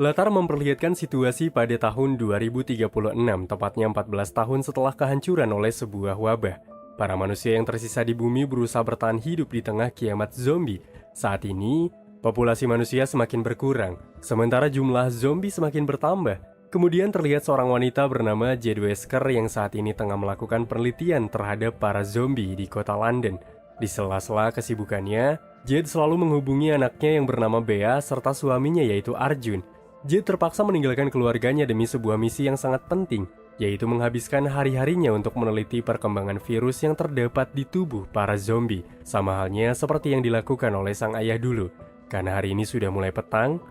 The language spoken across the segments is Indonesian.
Latar memperlihatkan situasi pada tahun 2036, tepatnya 14 tahun setelah kehancuran oleh sebuah wabah. Para manusia yang tersisa di bumi berusaha bertahan hidup di tengah kiamat zombie. Saat ini, populasi manusia semakin berkurang, sementara jumlah zombie semakin bertambah. Kemudian terlihat seorang wanita bernama Jade Wesker yang saat ini tengah melakukan penelitian terhadap para zombie di kota London. Di sela-sela kesibukannya, Jade selalu menghubungi anaknya yang bernama Bea serta suaminya yaitu Arjun. Jade terpaksa meninggalkan keluarganya demi sebuah misi yang sangat penting, yaitu menghabiskan hari-harinya untuk meneliti perkembangan virus yang terdapat di tubuh para zombie, sama halnya seperti yang dilakukan oleh sang ayah dulu. Karena hari ini sudah mulai petang,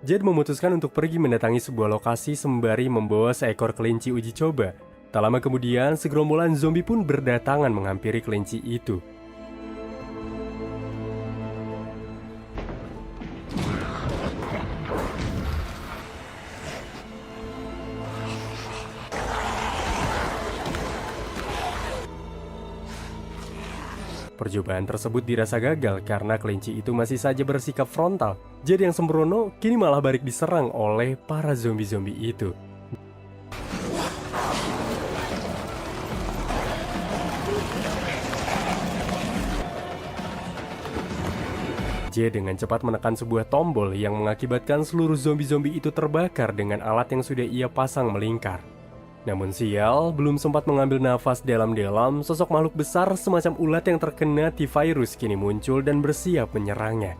Jade memutuskan untuk pergi mendatangi sebuah lokasi sembari membawa seekor kelinci uji coba. Tak lama kemudian, segerombolan zombie pun berdatangan menghampiri kelinci itu. Percobaan tersebut dirasa gagal karena kelinci itu masih saja bersikap frontal. Jade yang sembrono kini malah balik diserang oleh para zombie-zombie itu. Jade dengan cepat menekan sebuah tombol yang mengakibatkan seluruh zombie-zombie itu terbakar dengan alat yang sudah ia pasang melingkar. Namun sial, belum sempat mengambil nafas dalam-dalam, sosok makhluk besar semacam ulat yang terkena T-virus kini muncul dan bersiap menyerangnya.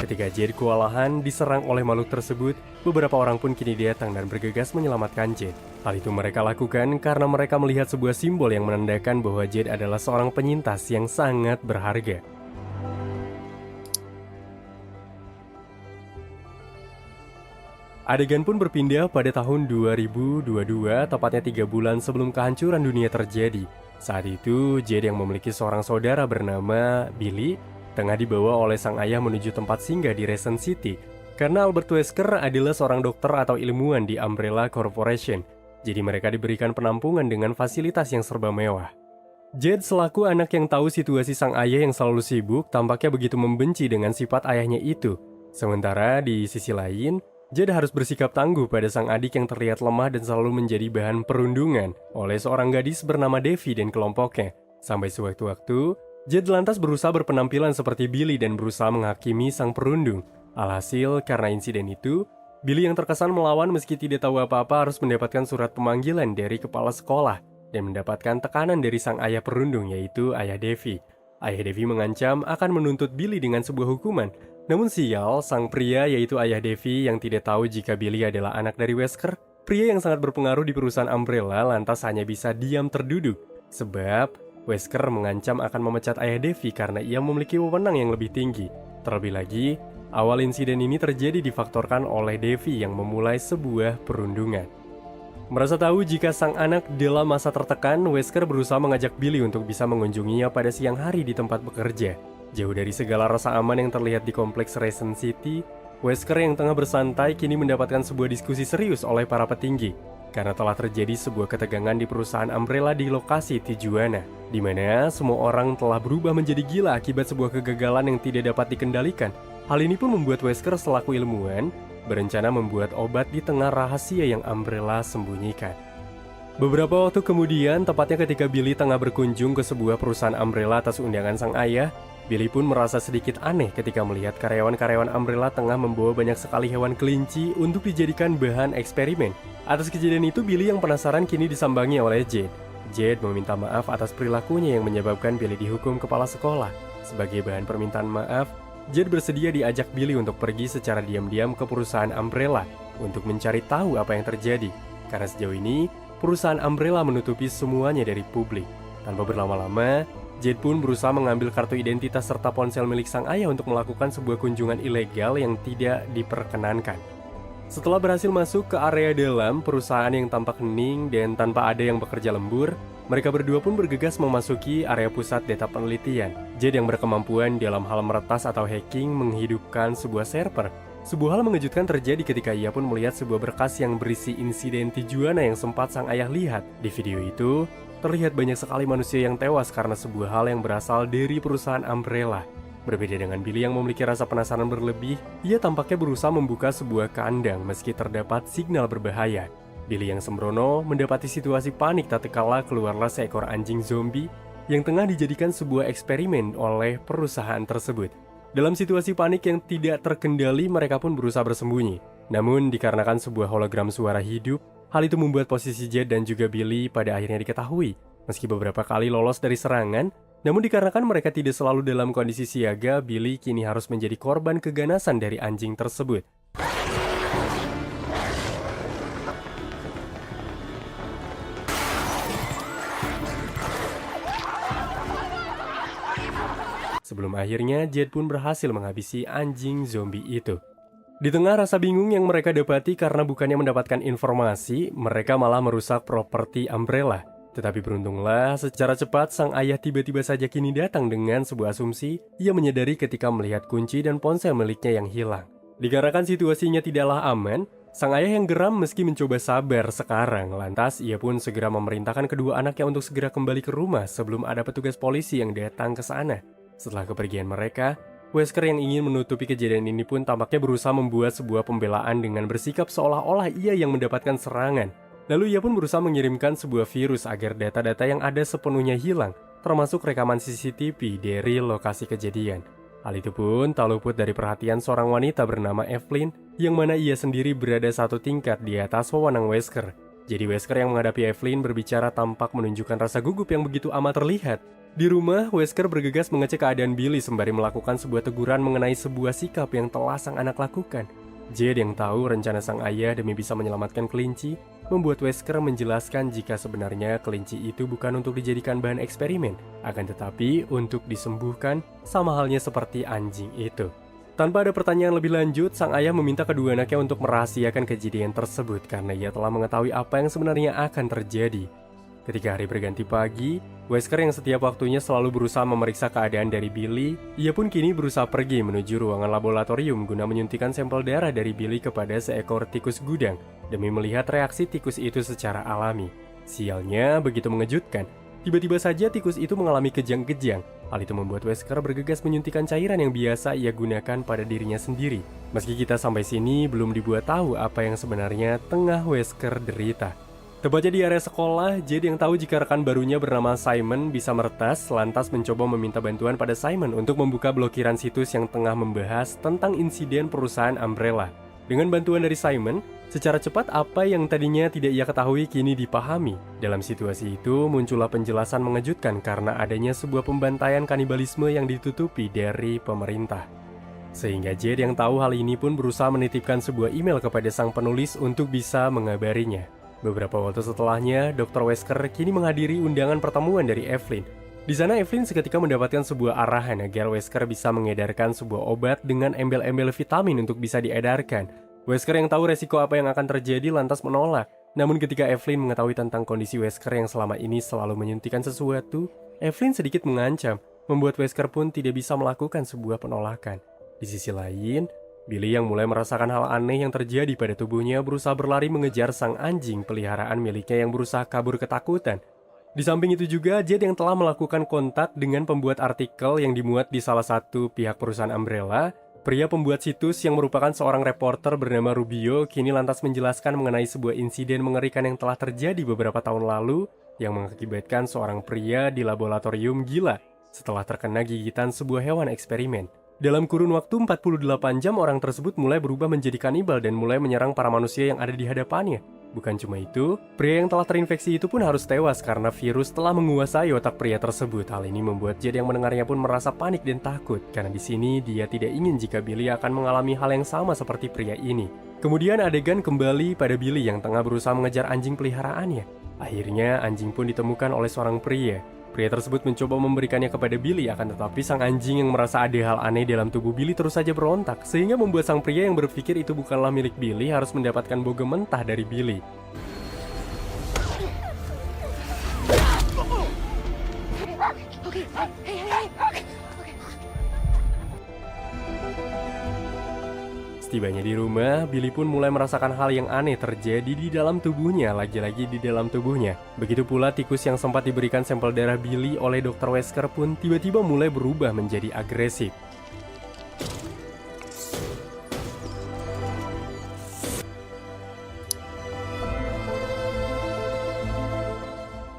Ketika Jade kewalahan diserang oleh makhluk tersebut, beberapa orang pun kini datang dan bergegas menyelamatkan Jade. Hal itu mereka lakukan karena mereka melihat sebuah simbol yang menandakan bahwa Jade adalah seorang penyintas yang sangat berharga. Adegan pun berpindah pada tahun 2022, tepatnya 3 bulan sebelum kehancuran dunia terjadi. Saat itu, Jade yang memiliki seorang saudara bernama Billy tengah dibawa oleh sang ayah menuju tempat singgah di Raccoon City. Karena Albert Wesker adalah seorang dokter atau ilmuwan di Umbrella Corporation, jadi mereka diberikan penampungan dengan fasilitas yang serba mewah. Jade selaku anak yang tahu situasi sang ayah yang selalu sibuk, tampaknya begitu membenci dengan sifat ayahnya itu. Sementara di sisi lain, Jade harus bersikap tangguh pada sang adik yang terlihat lemah dan selalu menjadi bahan perundungan oleh seorang gadis bernama Devi dan kelompoknya. Sampai sewaktu-waktu, Jade lantas berusaha berpenampilan seperti Billy dan berusaha menghakimi sang perundung. Alhasil, karena insiden itu, Billy yang terkesan melawan meski tidak tahu apa-apa harus mendapatkan surat pemanggilan dari kepala sekolah dan mendapatkan tekanan dari sang ayah perundung yaitu ayah Devi. Ayah Devi mengancam akan menuntut Billy dengan sebuah hukuman. Namun sial, sang pria yaitu ayah Devi yang tidak tahu jika Billy adalah anak dari Wesker, pria yang sangat berpengaruh di perusahaan Umbrella lantas hanya bisa diam terduduk. Sebab, Wesker mengancam akan memecat ayah Devi karena ia memiliki wewenang yang lebih tinggi. Terlebih lagi, awal insiden ini terjadi difaktorkan oleh Devi yang memulai sebuah perundungan. Merasa tahu jika sang anak dalam masa tertekan, Wesker berusaha mengajak Billy untuk bisa mengunjunginya pada siang hari di tempat bekerja. Jauh dari segala rasa aman yang terlihat di kompleks Raccoon City, Wesker yang tengah bersantai kini mendapatkan sebuah diskusi serius oleh para petinggi. Karena telah terjadi sebuah ketegangan di perusahaan Umbrella di lokasi Tijuana, di mana semua orang telah berubah menjadi gila akibat sebuah kegagalan yang tidak dapat dikendalikan. Hal ini pun membuat Wesker selaku ilmuwan berencana membuat obat di tengah rahasia yang Umbrella sembunyikan. Beberapa waktu kemudian, tepatnya ketika Billy tengah berkunjung ke sebuah perusahaan Umbrella atas undangan sang ayah, Billy pun merasa sedikit aneh ketika melihat karyawan-karyawan Umbrella tengah membawa banyak sekali hewan kelinci untuk dijadikan bahan eksperimen. Atas kejadian itu, Billy yang penasaran kini disambangi oleh Jade. Jade meminta maaf atas perilakunya yang menyebabkan Billy dihukum kepala sekolah. Sebagai bahan permintaan maaf, Jade bersedia diajak Billy untuk pergi secara diam-diam ke perusahaan Umbrella untuk mencari tahu apa yang terjadi. Karena sejauh ini, perusahaan Umbrella menutupi semuanya dari publik. Tanpa berlama-lama, Jade pun berusaha mengambil kartu identitas serta ponsel milik sang ayah untuk melakukan sebuah kunjungan ilegal yang tidak diperkenankan. Setelah berhasil masuk ke area dalam perusahaan yang tampak hening dan tanpa ada yang bekerja lembur, mereka berdua pun bergegas memasuki area pusat data penelitian. Jade yang berkemampuan dalam hal meretas atau hacking menghidupkan sebuah server. Sebuah hal mengejutkan terjadi ketika ia pun melihat sebuah berkas yang berisi insiden Tijuana yang sempat sang ayah lihat. Di video itu, terlihat banyak sekali manusia yang tewas karena sebuah hal yang berasal dari perusahaan Umbrella. Berbeda dengan Billy yang memiliki rasa penasaran berlebih, ia tampaknya berusaha membuka sebuah kandang meski terdapat signal berbahaya. Billy yang sembrono mendapati situasi panik tatkala keluarlah seekor anjing zombie yang tengah dijadikan sebuah eksperimen oleh perusahaan tersebut. Dalam situasi panik yang tidak terkendali, mereka pun berusaha bersembunyi. Namun, dikarenakan sebuah hologram suara hidup, hal itu membuat posisi Jade dan juga Billy pada akhirnya diketahui. Meski beberapa kali lolos dari serangan, namun dikarenakan mereka tidak selalu dalam kondisi siaga, Billy kini harus menjadi korban keganasan dari anjing tersebut. Sebelum akhirnya Jade pun berhasil menghabisi anjing zombie itu. Di tengah rasa bingung yang mereka dapati karena bukannya mendapatkan informasi, mereka malah merusak properti Umbrella. Tetapi beruntunglah, secara cepat sang ayah tiba-tiba saja kini datang dengan sebuah asumsi. Ia menyadari ketika melihat kunci dan ponsel miliknya yang hilang. Dikarenakan situasinya tidaklah aman, sang ayah yang geram meski mencoba sabar sekarang. Lantas ia pun segera memerintahkan kedua anaknya untuk segera kembali ke rumah sebelum ada petugas polisi yang datang ke sana. Setelah kepergian mereka, Wesker yang ingin menutupi kejadian ini pun tampaknya berusaha membuat sebuah pembelaan dengan bersikap seolah-olah ia yang mendapatkan serangan. Lalu ia pun berusaha mengirimkan sebuah virus agar data-data yang ada sepenuhnya hilang, termasuk rekaman CCTV dari lokasi kejadian. Hal itu pun tak luput dari perhatian seorang wanita bernama Evelyn, yang mana ia sendiri berada satu tingkat di atas wewenang Wesker. Jadi Wesker yang menghadapi Evelyn berbicara tampak menunjukkan rasa gugup yang begitu amat terlihat. Di rumah, Wesker bergegas mengecek keadaan Billy sembari melakukan sebuah teguran mengenai sebuah sikap yang telah sang anak lakukan. Jade yang tahu rencana sang ayah demi bisa menyelamatkan kelinci, membuat Wesker menjelaskan jika sebenarnya kelinci itu bukan untuk dijadikan bahan eksperimen, akan tetapi untuk disembuhkan, sama halnya seperti anjing itu. Tanpa ada pertanyaan lebih lanjut, sang ayah meminta kedua anaknya untuk merahasiakan kejadian tersebut karena ia telah mengetahui apa yang sebenarnya akan terjadi. Ketika hari berganti pagi, Wesker yang setiap waktunya selalu berusaha memeriksa keadaan dari Billy, ia pun kini berusaha pergi menuju ruangan laboratorium guna menyuntikkan sampel darah dari Billy kepada seekor tikus gudang demi melihat reaksi tikus itu secara alami. Sialnya begitu mengejutkan, tiba-tiba saja tikus itu mengalami kejang-kejang. Hal itu membuat Wesker bergegas menyuntikkan cairan yang biasa ia gunakan pada dirinya sendiri. Meski kita sampai sini belum dibuat tahu apa yang sebenarnya tengah Wesker derita. Tepatnya di area sekolah, Jade yang tahu jika rekan barunya bernama Simon bisa meretas, lantas mencoba meminta bantuan pada Simon untuk membuka blokiran situs yang tengah membahas tentang insiden perusahaan Umbrella. Dengan bantuan dari Simon, secara cepat apa yang tadinya tidak ia ketahui kini dipahami. Dalam situasi itu, muncullah penjelasan mengejutkan karena adanya sebuah pembantaian kanibalisme yang ditutupi dari pemerintah. Sehingga Jade yang tahu hal ini pun berusaha menitipkan sebuah email kepada sang penulis untuk bisa mengabarinya. Beberapa waktu setelahnya, Dr. Wesker kini menghadiri undangan pertemuan dari Evelyn. Di sana Evelyn seketika mendapatkan sebuah arahan agar Wesker bisa mengedarkan sebuah obat dengan embel-embel vitamin untuk bisa diedarkan. Wesker yang tahu resiko apa yang akan terjadi lantas menolak. Namun ketika Evelyn mengetahui tentang kondisi Wesker yang selama ini selalu menyuntikkan sesuatu, Evelyn sedikit mengancam, membuat Wesker pun tidak bisa melakukan sebuah penolakan. Di sisi lain, Billy yang mulai merasakan hal aneh yang terjadi pada tubuhnya berusaha berlari mengejar sang anjing peliharaan miliknya yang berusaha kabur ketakutan. Di samping itu juga, Jade yang telah melakukan kontak dengan pembuat artikel yang dimuat di salah satu pihak perusahaan Umbrella, pria pembuat situs yang merupakan seorang reporter bernama Rubio kini lantas menjelaskan mengenai sebuah insiden mengerikan yang telah terjadi beberapa tahun lalu yang mengakibatkan seorang pria di laboratorium gila setelah terkena gigitan sebuah hewan eksperimen. Dalam kurun waktu 48 jam, orang tersebut mulai berubah menjadi kanibal dan mulai menyerang para manusia yang ada di hadapannya. Bukan cuma itu, pria yang telah terinfeksi itu pun harus tewas karena virus telah menguasai otak pria tersebut. Hal ini membuat Jade yang mendengarnya pun merasa panik dan takut, karena di sini dia tidak ingin jika Billy akan mengalami hal yang sama seperti pria ini. Kemudian adegan kembali pada Billy yang tengah berusaha mengejar anjing peliharaannya. Akhirnya anjing pun ditemukan oleh seorang pria. Pria tersebut mencoba memberikannya kepada Billy, akan tetapi sang anjing yang merasa ada hal aneh dalam tubuh Billy terus saja berontak, sehingga membuat sang pria yang berpikir itu bukanlah milik Billy harus mendapatkan bogem mentah dari Billy. Setibanya di rumah, Billy pun mulai merasakan hal yang aneh terjadi di dalam tubuhnya, lagi-lagi di dalam tubuhnya. Begitu pula tikus yang sempat diberikan sampel darah Billy oleh Dr. Wesker pun tiba-tiba mulai berubah menjadi agresif.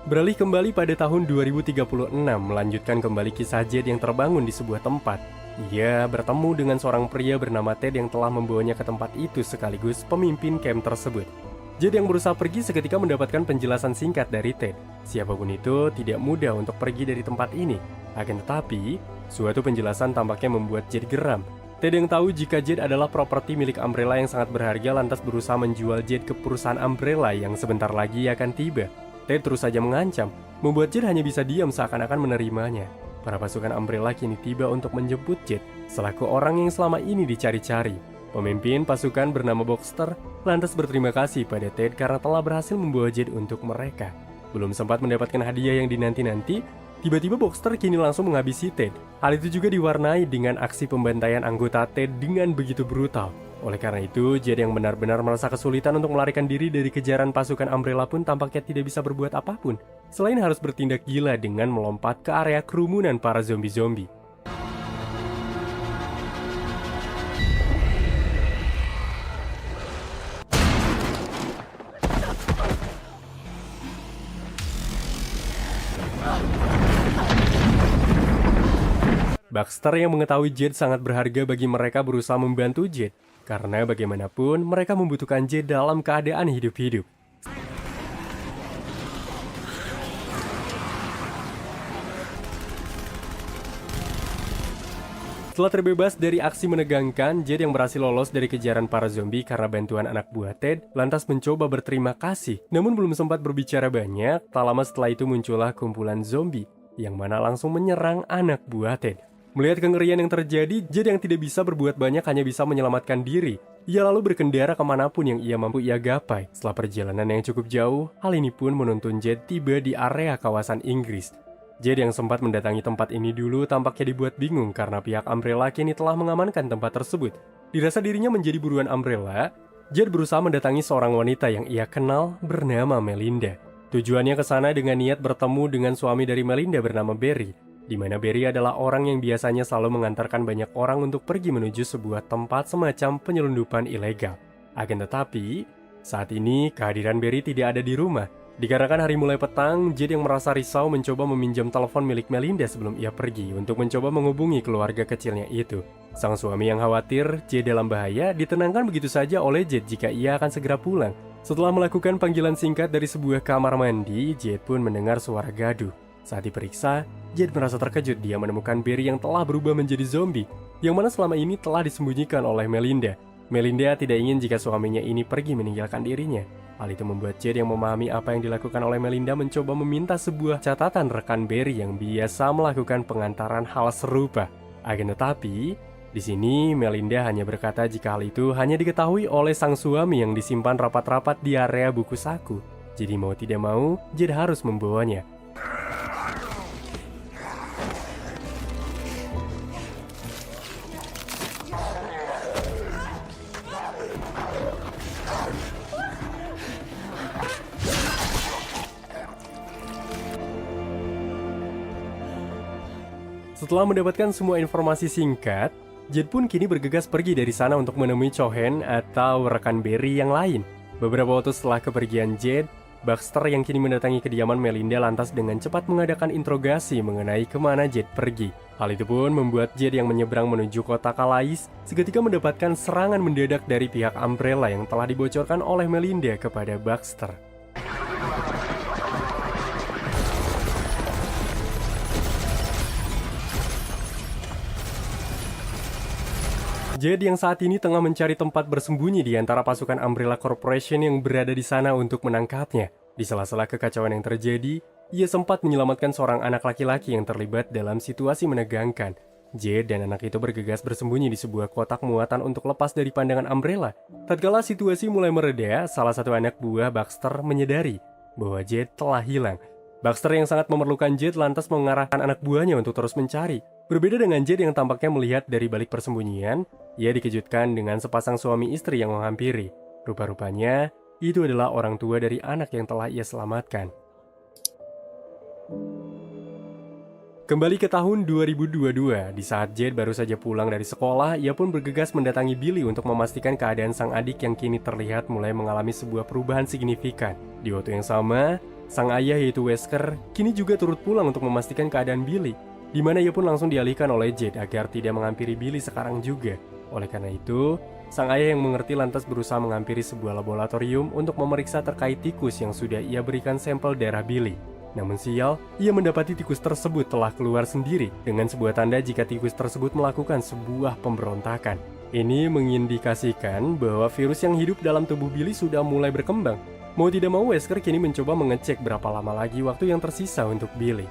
Beralih kembali pada tahun 2036, melanjutkan kembali kisah Jade yang terbangun di sebuah tempat. Ia bertemu dengan seorang pria bernama Ted yang telah membawanya ke tempat itu sekaligus pemimpin camp tersebut. Jade yang berusaha pergi seketika mendapatkan penjelasan singkat dari Ted. Siapapun itu tidak mudah untuk pergi dari tempat ini. Akan tetapi, suatu penjelasan tampaknya membuat Jade geram. Ted yang tahu jika Jade adalah properti milik Umbrella yang sangat berharga lantas berusaha menjual Jade ke perusahaan Umbrella yang sebentar lagi akan tiba. Ted terus saja mengancam, membuat Jade hanya bisa diam seakan-akan menerimanya. Para pasukan Umbrella kini tiba untuk menjemput Jade, selaku orang yang selama ini dicari-cari. Pemimpin pasukan bernama Boxster lantas berterima kasih pada Ted karena telah berhasil membawa Jade untuk mereka. Belum sempat mendapatkan hadiah yang dinanti-nanti, tiba-tiba Boxster kini langsung menghabisi Ted. Hal itu juga diwarnai dengan aksi pembantaian anggota Ted dengan begitu brutal. Oleh karena itu, Jade yang benar-benar merasa kesulitan untuk melarikan diri dari kejaran pasukan Umbrella pun tampaknya tidak bisa berbuat apapun, selain harus bertindak gila dengan melompat ke area kerumunan para zombie-zombie. Baxter yang mengetahui Jade sangat berharga bagi mereka berusaha membantu Jade, karena bagaimanapun mereka membutuhkan Jade dalam keadaan hidup-hidup. Setelah terbebas dari aksi menegangkan, Jade yang berhasil lolos dari kejaran para zombie karena bantuan anak buah Ted, lantas mencoba berterima kasih. Namun belum sempat berbicara banyak, tak lama setelah itu muncullah kumpulan zombie, yang mana langsung menyerang anak buah Ted. Melihat kengerian yang terjadi, Jade yang tidak bisa berbuat banyak hanya bisa menyelamatkan diri. Ia lalu berkendara kemanapun yang ia mampu ia gapai. Setelah perjalanan yang cukup jauh, hal ini pun menuntun Jade tiba di area kawasan Inggris. Jade yang sempat mendatangi tempat ini dulu tampaknya dibuat bingung karena pihak Umbrella kini telah mengamankan tempat tersebut. Dirasa dirinya menjadi buruan Umbrella, Jade berusaha mendatangi seorang wanita yang ia kenal bernama Melinda. Tujuannya ke sana dengan niat bertemu dengan suami dari Melinda bernama Barry, di mana Barry adalah orang yang biasanya selalu mengantarkan banyak orang untuk pergi menuju sebuah tempat semacam penyelundupan ilegal. Akan tetapi, saat ini kehadiran Barry tidak ada di rumah. Dikarenakan hari mulai petang, Jade yang merasa risau mencoba meminjam telepon milik Melinda sebelum ia pergi untuk mencoba menghubungi keluarga kecilnya itu. Sang suami yang khawatir Jade dalam bahaya ditenangkan begitu saja oleh Jade jika ia akan segera pulang. Setelah melakukan panggilan singkat dari sebuah kamar mandi, Jade pun mendengar suara gaduh. Saat diperiksa, Jade merasa terkejut dia menemukan Barry yang telah berubah menjadi zombie, yang mana selama ini telah disembunyikan oleh Melinda. Melinda tidak ingin jika suaminya ini pergi meninggalkan dirinya. Hal itu membuat Jade yang memahami apa yang dilakukan oleh Melinda mencoba meminta sebuah catatan rekan Barry yang biasa melakukan pengantaran hal serupa. Akan tetapi, di sini Melinda hanya berkata jika hal itu hanya diketahui oleh sang suami yang disimpan rapat-rapat di area buku saku. Jadi mau tidak mau, Jade harus membawanya. Setelah mendapatkan semua informasi singkat, Jade pun kini bergegas pergi dari sana untuk menemui Cohen atau rekan Barry yang lain. Beberapa waktu setelah kepergian Jade, Baxter yang kini mendatangi kediaman Melinda lantas dengan cepat mengadakan interogasi mengenai kemana Jade pergi. Hal itu pun membuat Jade yang menyeberang menuju kota Calais seketika mendapatkan serangan mendadak dari pihak Umbrella yang telah dibocorkan oleh Melinda kepada Baxter. Jade yang saat ini tengah mencari tempat bersembunyi di antara pasukan Umbrella Corporation yang berada di sana untuk menangkapnya. Di sela-sela kekacauan yang terjadi, ia sempat menyelamatkan seorang anak laki-laki yang terlibat dalam situasi menegangkan. Jade dan anak itu bergegas bersembunyi di sebuah kotak muatan untuk lepas dari pandangan Umbrella. Tatkala situasi mulai mereda, salah satu anak buah Baxter menyadari bahwa Jade telah hilang. Baxter yang sangat memerlukan Jade lantas mengarahkan anak buahnya untuk terus mencari. Berbeda dengan Jade yang tampaknya melihat dari balik persembunyian, ia dikejutkan dengan sepasang suami istri yang menghampiri. Rupa-rupanya, itu adalah orang tua dari anak yang telah ia selamatkan. Kembali ke tahun 2022, di saat Jade baru saja pulang dari sekolah, ia pun bergegas mendatangi Billy untuk memastikan keadaan sang adik yang kini terlihat mulai mengalami sebuah perubahan signifikan. Di waktu yang sama, Sang ayah yaitu Wesker kini juga turut pulang untuk memastikan keadaan Billy, di mana ia pun langsung dialihkan oleh Jade agar tidak menghampiri Billy sekarang juga. Oleh karena itu, sang ayah yang mengerti lantas berusaha menghampiri sebuah laboratorium untuk memeriksa terkait tikus yang sudah ia berikan sampel darah Billy. Namun sial, ia mendapati tikus tersebut telah keluar sendiri dengan sebuah tanda jika tikus tersebut melakukan sebuah pemberontakan. Ini mengindikasikan bahwa virus yang hidup dalam tubuh Billy sudah mulai berkembang. Mau tidak mau, Wesker kini mencoba mengecek berapa lama lagi waktu yang tersisa untuk Billy.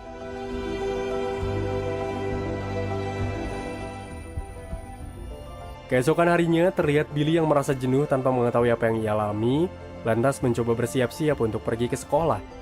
Keesokan harinya, terlihat Billy yang merasa jenuh tanpa mengetahui apa yang ia alami, lantas mencoba bersiap-siap untuk pergi ke sekolah.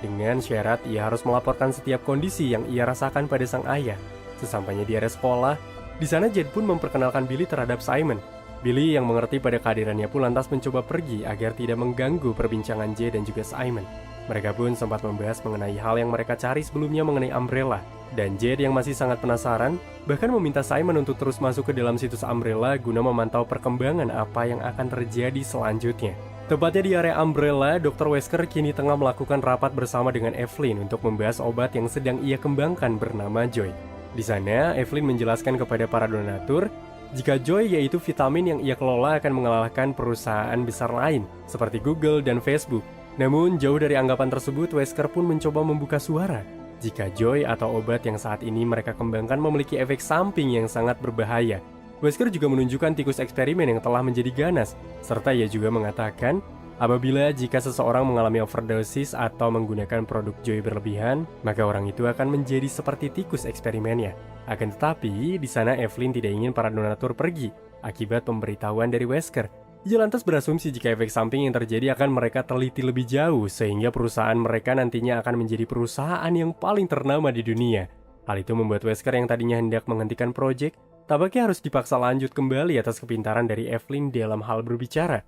Dengan syarat ia harus melaporkan setiap kondisi yang ia rasakan pada sang ayah. Sesampainya di area sekolah, di sana Jade pun memperkenalkan Billy terhadap Simon. Billy yang mengerti pada kehadirannya pun lantas mencoba pergi agar tidak mengganggu perbincangan Jade dan juga Simon. Mereka pun sempat membahas mengenai hal yang mereka cari sebelumnya mengenai Umbrella. Dan Jade yang masih sangat penasaran, bahkan meminta Simon untuk terus masuk ke dalam situs Umbrella guna memantau perkembangan apa yang akan terjadi selanjutnya. Tepatnya di area Umbrella, Dr. Wesker kini tengah melakukan rapat bersama dengan Evelyn untuk membahas obat yang sedang ia kembangkan bernama Joy. Di sana, Evelyn menjelaskan kepada para donatur jika Joy yaitu vitamin yang ia kelola akan mengalahkan perusahaan besar lain seperti Google dan Facebook. Namun jauh dari anggapan tersebut, Wesker pun mencoba membuka suara jika Joy atau obat yang saat ini mereka kembangkan memiliki efek samping yang sangat berbahaya. Wesker juga menunjukkan tikus eksperimen yang telah menjadi ganas, serta ia juga mengatakan apabila jika seseorang mengalami overdosis atau menggunakan produk Joy berlebihan, maka orang itu akan menjadi seperti tikus eksperimennya. Akan tetapi, di sana Evelyn tidak ingin para donatur pergi akibat pemberitahuan dari Wesker. Ia lantas berasumsi jika efek samping yang terjadi akan mereka teliti lebih jauh, sehingga perusahaan mereka nantinya akan menjadi perusahaan yang paling ternama di dunia. Hal itu membuat Wesker yang tadinya hendak menghentikan proyek, tampaknya harus dipaksa lanjut kembali atas kepintaran dari Evelyn dalam hal berbicara.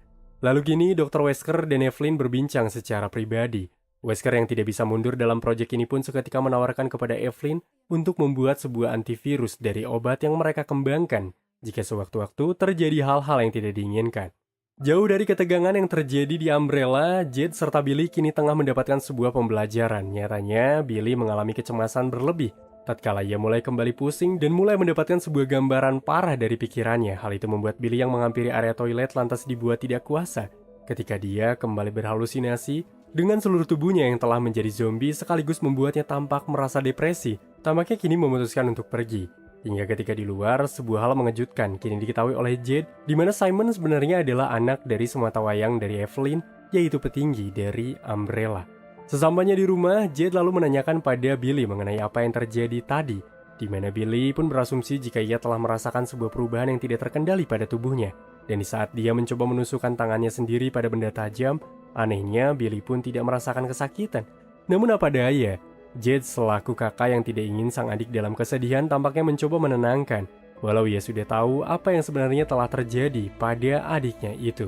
Lalu kini, Dr. Wesker dan Evelyn berbincang secara pribadi. Wesker yang tidak bisa mundur dalam proyek ini pun seketika menawarkan kepada Evelyn untuk membuat sebuah antivirus dari obat yang mereka kembangkan jika sewaktu-waktu terjadi hal-hal yang tidak diinginkan. Jauh dari ketegangan yang terjadi di Umbrella, Jade serta Billy kini tengah mendapatkan sebuah pembelajaran. Nyatanya, Billy mengalami kecemasan berlebih tatkala ia mulai kembali pusing dan mulai mendapatkan sebuah gambaran parah dari pikirannya. Hal itu membuat Billy yang menghampiri area toilet lantas dibuat tidak kuasa ketika dia kembali berhalusinasi dengan seluruh tubuhnya yang telah menjadi zombie sekaligus membuatnya tampak merasa depresi. Tampaknya kini memutuskan untuk pergi. Hingga ketika di luar, sebuah hal mengejutkan kini diketahui oleh Jade, di mana Simon sebenarnya adalah anak dari sematawayang dari Evelyn, yaitu petinggi dari Umbrella. Sesampainya di rumah, Jade lalu menanyakan pada Billy mengenai apa yang terjadi tadi, di mana Billy pun berasumsi jika ia telah merasakan sebuah perubahan yang tidak terkendali pada tubuhnya. Dan di saat dia mencoba menusukkan tangannya sendiri pada benda tajam, anehnya Billy pun tidak merasakan kesakitan. Namun apa daya, Jade selaku kakak yang tidak ingin sang adik dalam kesedihan tampaknya mencoba menenangkan, walau ia sudah tahu apa yang sebenarnya telah terjadi pada adiknya itu.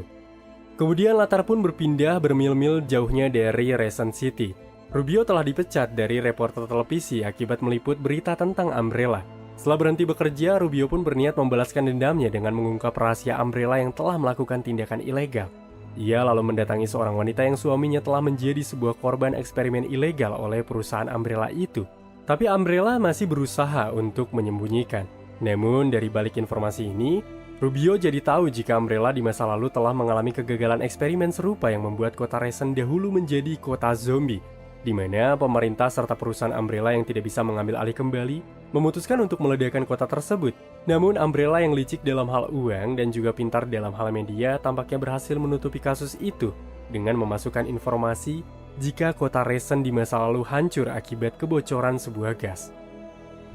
Kemudian latar pun berpindah bermil-mil jauhnya dari Raccoon City. Rubio telah dipecat dari reporter televisi akibat meliput berita tentang Umbrella. Setelah berhenti bekerja, Rubio pun berniat membalaskan dendamnya dengan mengungkap rahasia Umbrella yang telah melakukan tindakan ilegal. Ia lalu mendatangi seorang wanita yang suaminya telah menjadi sebuah korban eksperimen ilegal oleh perusahaan Umbrella itu. Tapi Umbrella masih berusaha untuk menyembunyikan. Namun dari balik informasi ini, Rubio jadi tahu jika Umbrella di masa lalu telah mengalami kegagalan eksperimen serupa yang membuat kota Raccoon dahulu menjadi kota zombie, di mana pemerintah serta perusahaan Umbrella yang tidak bisa mengambil alih kembali memutuskan untuk meledakkan kota tersebut. Namun Umbrella yang licik dalam hal uang dan juga pintar dalam hal media tampaknya berhasil menutupi kasus itu dengan memasukkan informasi jika kota Raccoon di masa lalu hancur akibat kebocoran sebuah gas.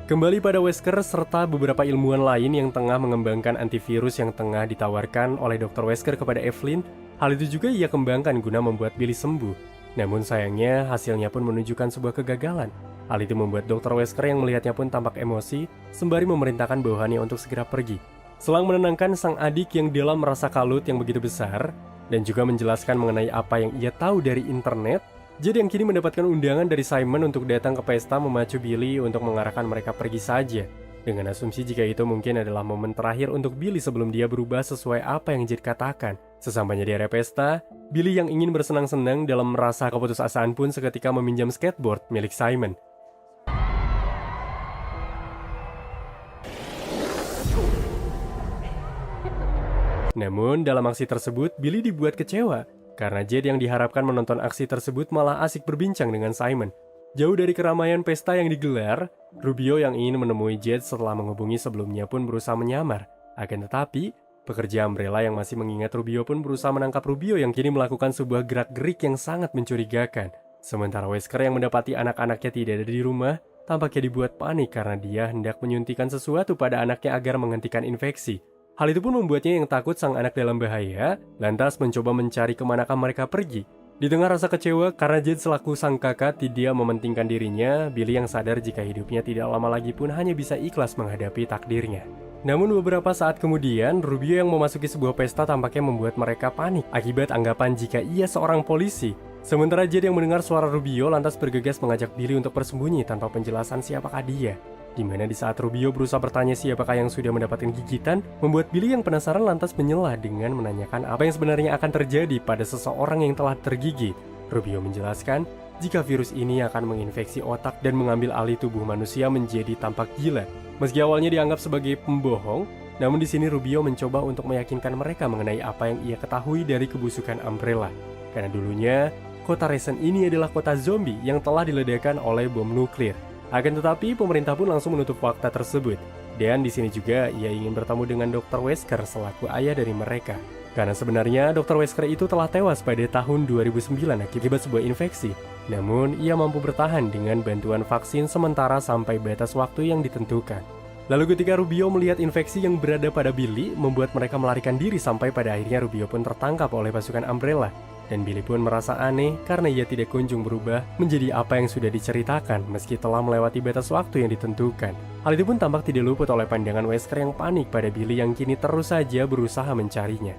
Kembali pada Wesker serta beberapa ilmuwan lain yang tengah mengembangkan antivirus yang tengah ditawarkan oleh Dr. Wesker kepada Evelyn, hal itu juga ia kembangkan guna membuat Billy sembuh. Namun sayangnya hasilnya pun menunjukkan sebuah kegagalan. Hal itu membuat Dr. Wesker yang melihatnya pun tampak emosi, sembari memerintahkan bawahannya untuk segera pergi. Selang menenangkan sang adik yang dalam merasa kalut yang begitu besar, dan juga menjelaskan mengenai apa yang ia tahu dari internet, Jade yang kini mendapatkan undangan dari Simon untuk datang ke pesta memacu Billy untuk mengarahkan mereka pergi saja. Dengan asumsi jika itu mungkin adalah momen terakhir untuk Billy sebelum dia berubah sesuai apa yang Jade katakan. Sesampainya di area pesta, Billy yang ingin bersenang-senang dalam merasa keputusasaan pun seketika meminjam skateboard milik Simon. Namun, dalam aksi tersebut, Billy dibuat kecewa karena Jade yang diharapkan menonton aksi tersebut malah asik berbincang dengan Simon. Jauh dari keramaian pesta yang digelar, Rubio yang ingin menemui Jade setelah menghubungi sebelumnya pun berusaha menyamar. Akan tetapi, pekerja Umbrella yang masih mengingat Rubio pun berusaha menangkap Rubio yang kini melakukan sebuah gerak-gerik yang sangat mencurigakan. Sementara Wesker yang mendapati anak-anaknya tidak ada di rumah, tampaknya dibuat panik karena dia hendak menyuntikkan sesuatu pada anaknya agar menghentikan infeksi. Hal itu pun membuatnya yang takut sang anak dalam bahaya, lantas mencoba mencari kemanakah mereka pergi. Di tengah rasa kecewa karena Jade selaku sang kakak tidak mementingkan dirinya, Billy yang sadar jika hidupnya tidak lama lagi pun hanya bisa ikhlas menghadapi takdirnya. Namun beberapa saat kemudian, Rubio yang memasuki sebuah pesta tampaknya membuat mereka panik akibat anggapan jika ia seorang polisi. Sementara Jade yang mendengar suara Rubio lantas bergegas mengajak Billy untuk bersembunyi tanpa penjelasan siapakah dia. Di mana di saat Rubio berusaha bertanya siapakah yang sudah mendapatkan gigitan, membuat Billy yang penasaran lantas menyela dengan menanyakan apa yang sebenarnya akan terjadi pada seseorang yang telah tergigit. Rubio menjelaskan jika virus ini akan menginfeksi otak dan mengambil alih tubuh manusia menjadi tampak gila. Meski awalnya dianggap sebagai pembohong, namun di sini Rubio mencoba untuk meyakinkan mereka mengenai apa yang ia ketahui dari kebusukan Umbrella. Karena dulunya, kota Resen ini adalah kota zombie yang telah diledakkan oleh bom nuklir. Akan tetapi, pemerintah pun langsung menutup fakta tersebut. Dan di sini juga ia ingin bertemu dengan Dr. Wesker selaku ayah dari mereka. Karena sebenarnya Dr. Wesker itu telah tewas pada tahun 2009 akibat sebuah infeksi. Namun, ia mampu bertahan dengan bantuan vaksin sementara sampai batas waktu yang ditentukan. Lalu ketika Rubio melihat infeksi yang berada pada Billy, membuat mereka melarikan diri sampai pada akhirnya Rubio pun tertangkap oleh pasukan Umbrella. Dan Billy pun merasa aneh karena ia tidak kunjung berubah menjadi apa yang sudah diceritakan meski telah melewati batas waktu yang ditentukan. Hal itu pun tampak tidak luput oleh pandangan Wesker yang panik pada Billy yang kini terus saja berusaha mencarinya.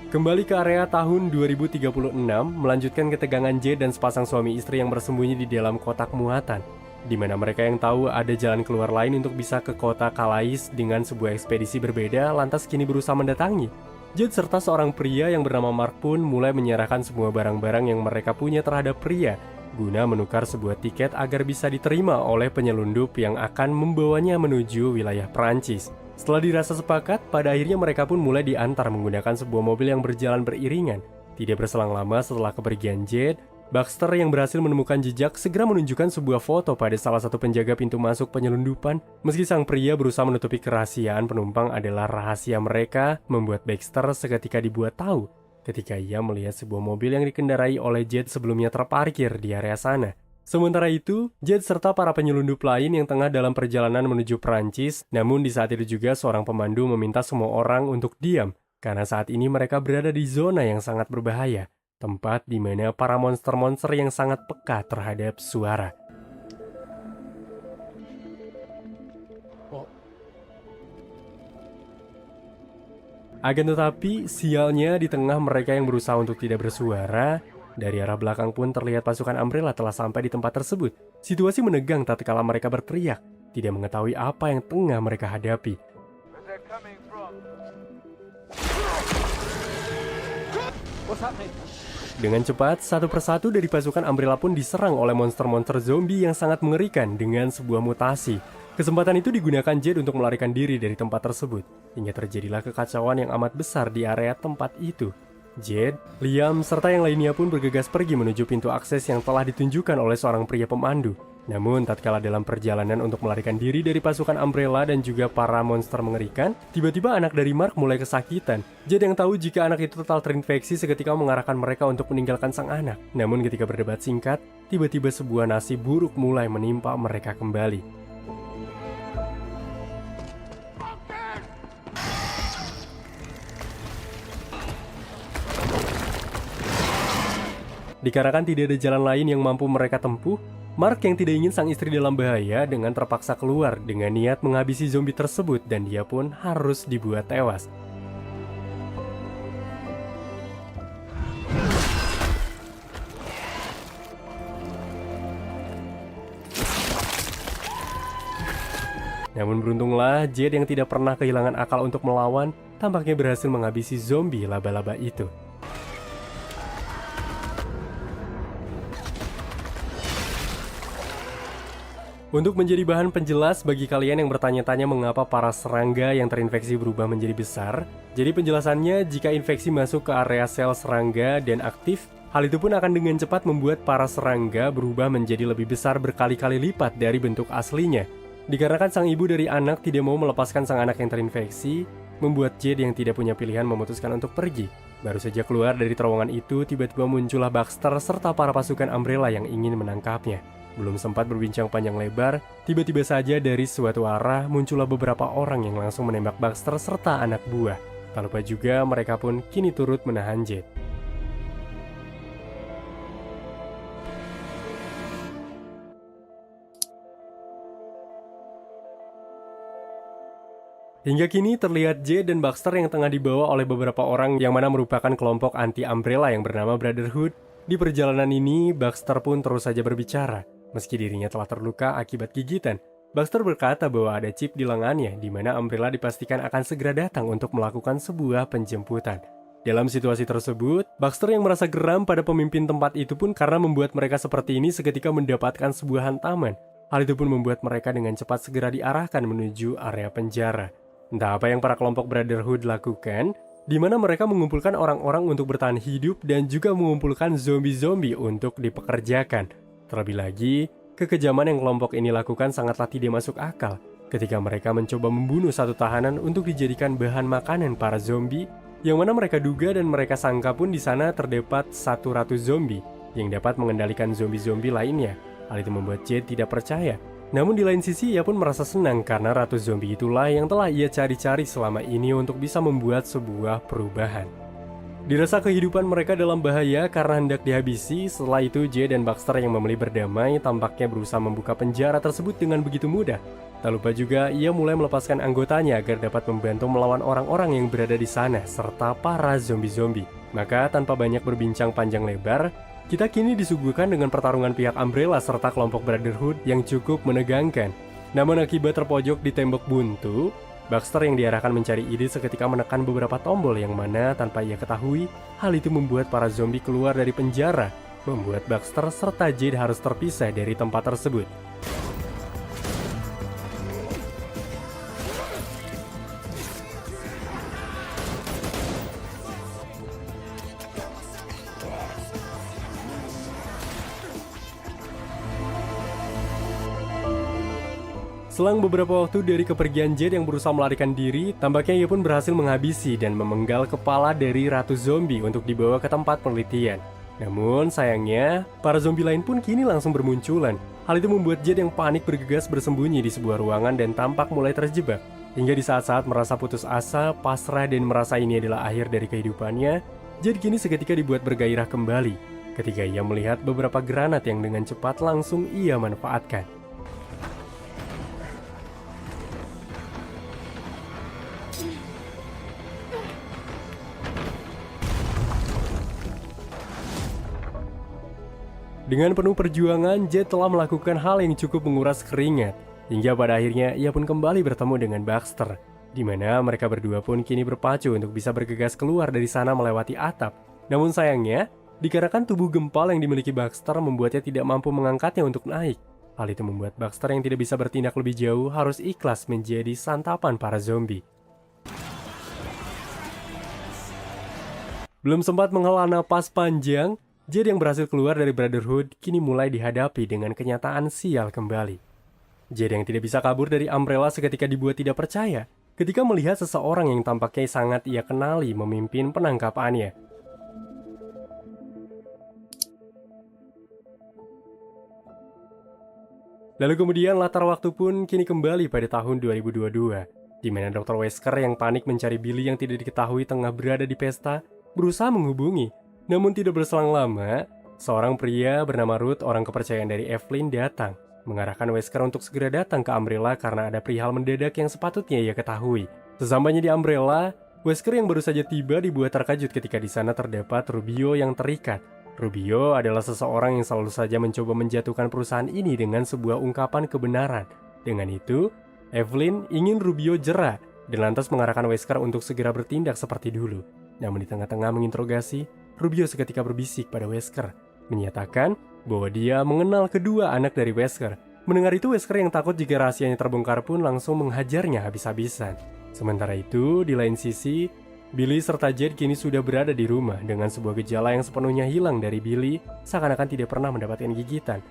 Kembali ke area tahun 2036, melanjutkan ketegangan Jade dan sepasang suami istri yang bersembunyi di dalam kotak muatan, di mana mereka yang tahu ada jalan keluar lain untuk bisa ke kota Calais dengan sebuah ekspedisi berbeda lantas kini berusaha mendatangi. Jade serta seorang pria yang bernama Mark pun mulai menyerahkan semua barang-barang yang mereka punya terhadap pria, guna menukar sebuah tiket agar bisa diterima oleh penyelundup yang akan membawanya menuju wilayah Perancis. Setelah dirasa sepakat, pada akhirnya mereka pun mulai diantar menggunakan sebuah mobil yang berjalan beriringan. Tidak berselang lama setelah kepergian Jade, Baxter yang berhasil menemukan jejak segera menunjukkan sebuah foto pada salah satu penjaga pintu masuk penyelundupan. Meski sang pria berusaha menutupi kerahasiaan penumpang adalah rahasia mereka, membuat Baxter seketika dibuat tahu ketika ia melihat sebuah mobil yang dikendarai oleh Jade sebelumnya terparkir di area sana. Sementara itu, Jade serta para penyelundup lain yang tengah dalam perjalanan menuju Perancis, namun di saat itu juga seorang pemandu meminta semua orang untuk diam, karena saat ini mereka berada di zona yang sangat berbahaya. Tempat di mana para monster-monster yang sangat peka terhadap suara. Akan tetapi, sialnya di tengah mereka yang berusaha untuk tidak bersuara, dari arah belakang pun terlihat pasukan Umbrella telah sampai di tempat tersebut. Situasi menegang tatkala mereka berteriak, tidak mengetahui apa yang tengah mereka hadapi. Dengan cepat, satu persatu dari pasukan Umbrella pun diserang oleh monster-monster zombie yang sangat mengerikan dengan sebuah mutasi. Kesempatan itu digunakan Jade untuk melarikan diri dari tempat tersebut, hingga terjadilah kekacauan yang amat besar di area tempat itu. Jade, Liam, serta yang lainnya pun bergegas pergi menuju pintu akses yang telah ditunjukkan oleh seorang pria pemandu. Namun, tatkala dalam perjalanan untuk melarikan diri dari pasukan Umbrella dan juga para monster mengerikan, tiba-tiba anak dari Mark mulai kesakitan. Jade yang tahu jika anak itu total terinfeksi seketika mengarahkan mereka untuk meninggalkan sang anak. Namun ketika berdebat singkat, tiba-tiba sebuah nasib buruk mulai menimpa mereka kembali. Dikarenakan tidak ada jalan lain yang mampu mereka tempuh, Mark yang tidak ingin sang istri dalam bahaya dengan terpaksa keluar dengan niat menghabisi zombie tersebut dan dia pun harus dibuat tewas. Namun beruntunglah, Jade yang tidak pernah kehilangan akal untuk melawan, tampaknya berhasil menghabisi zombie laba-laba itu. Untuk menjadi bahan penjelas bagi kalian yang bertanya-tanya mengapa para serangga yang terinfeksi berubah menjadi besar, jadi penjelasannya jika infeksi masuk ke area sel serangga dan aktif, hal itu pun akan dengan cepat membuat para serangga berubah menjadi lebih besar berkali-kali lipat dari bentuk aslinya. Dikarenakan sang ibu dari anak tidak mau melepaskan sang anak yang terinfeksi, membuat Jade yang tidak punya pilihan memutuskan untuk pergi. Baru saja keluar dari terowongan itu, tiba-tiba muncullah Baxter serta para pasukan Umbrella yang ingin menangkapnya. Belum sempat berbincang panjang lebar, tiba-tiba saja dari suatu arah muncullah beberapa orang yang langsung menembak Baxter serta anak buah. Tak lupa juga mereka pun kini turut menahan Jade. Hingga kini terlihat Jade dan Baxter yang tengah dibawa oleh beberapa orang yang mana merupakan kelompok anti-Umbrella yang bernama Brotherhood. Di perjalanan ini, Baxter pun terus saja berbicara. Meski dirinya telah terluka akibat gigitan, Baxter berkata bahwa ada chip di lengannya di mana Umbrella dipastikan akan segera datang untuk melakukan sebuah penjemputan. Dalam situasi tersebut, Baxter yang merasa geram pada pemimpin tempat itu pun karena membuat mereka seperti ini seketika mendapatkan sebuah hantaman. Hal itu pun membuat mereka dengan cepat segera diarahkan menuju area penjara. Entah apa yang para kelompok Brotherhood lakukan, di mana mereka mengumpulkan orang-orang untuk bertahan hidup dan juga mengumpulkan zombie-zombie untuk dipekerjakan. Terlebih lagi, kekejaman yang kelompok ini lakukan sangatlah tidak masuk akal ketika mereka mencoba membunuh satu tahanan untuk dijadikan bahan makanan para zombie, yang mana mereka duga dan mereka sangka pun di sana terdapat satu ratu zombie yang dapat mengendalikan zombie-zombie lainnya. Hal itu membuat Jade tidak percaya. Namun di lain sisi ia pun merasa senang karena ratu zombie itulah yang telah ia cari-cari selama ini untuk bisa membuat sebuah perubahan. Dirasa kehidupan mereka dalam bahaya karena hendak dihabisi, setelah itu Jade dan Baxter yang memilih berdamai tampaknya berusaha membuka penjara tersebut dengan begitu mudah. Tak lupa juga ia mulai melepaskan anggotanya agar dapat membantu melawan orang-orang yang berada di sana serta para zombie-zombie. Maka tanpa banyak berbincang panjang lebar, kita kini disuguhkan dengan pertarungan pihak Umbrella serta kelompok Brotherhood yang cukup menegangkan. Namun akibat terpojok di tembok buntu, Baxter yang diarahkan mencari ide seketika menekan beberapa tombol yang mana tanpa ia ketahui, hal itu membuat para zombie keluar dari penjara, membuat Baxter serta Jade harus terpisah dari tempat tersebut. Selang beberapa waktu dari kepergian Jade yang berusaha melarikan diri, tampaknya ia pun berhasil menghabisi dan memenggal kepala dari ratu zombie untuk dibawa ke tempat penelitian. Namun sayangnya, para zombie lain pun kini langsung bermunculan. Hal itu membuat Jade yang panik bergegas bersembunyi di sebuah ruangan dan tampak mulai terjebak. Hingga di saat-saat merasa putus asa, pasrah dan merasa ini adalah akhir dari kehidupannya, Jade kini seketika dibuat bergairah kembali ketika ia melihat beberapa granat yang dengan cepat langsung ia manfaatkan. Dengan penuh perjuangan, Jade telah melakukan hal yang cukup menguras keringat, hingga pada akhirnya ia pun kembali bertemu dengan Baxter, di mana mereka berdua pun kini berpacu untuk bisa bergegas keluar dari sana melewati atap. Namun sayangnya, dikarenakan tubuh gempal yang dimiliki Baxter membuatnya tidak mampu mengangkatnya untuk naik. Hal itu membuat Baxter yang tidak bisa bertindak lebih jauh harus ikhlas menjadi santapan para zombie. Belum sempat menghela napas panjang, Jade yang berhasil keluar dari Brotherhood kini mulai dihadapi dengan kenyataan sial kembali. Jade yang tidak bisa kabur dari Umbrella seketika dibuat tidak percaya ketika melihat seseorang yang tampaknya sangat ia kenali memimpin penangkapannya. Lalu kemudian latar waktu pun kini kembali pada tahun 2022, di mana Dr. Wesker yang panik mencari Billy yang tidak diketahui tengah berada di pesta, berusaha menghubungi. Namun tidak berselang lama, seorang pria bernama Ruth, orang kepercayaan dari Evelyn, datang, mengarahkan Wesker untuk segera datang ke Umbrella karena ada perihal mendadak yang sepatutnya ia ketahui. Sesampainya di Umbrella, Wesker yang baru saja tiba dibuat terkejut ketika di sana terdapat Rubio yang terikat. Rubio adalah seseorang yang selalu saja mencoba menjatuhkan perusahaan ini dengan sebuah ungkapan kebenaran. Dengan itu, Evelyn ingin Rubio jera dan lantas mengarahkan Wesker untuk segera bertindak seperti dulu. Namun di tengah-tengah menginterogasi, Rubio seketika berbisik pada Wesker, menyatakan bahwa dia mengenal kedua anak dari Wesker. Mendengar itu, Wesker yang takut jika rahasianya terbongkar pun langsung menghajarnya habis-habisan. Sementara itu, di lain sisi, Billy serta Jade kini sudah berada di rumah dengan sebuah gejala yang sepenuhnya hilang dari Billy, seakan-akan tidak pernah mendapatkan gigitan.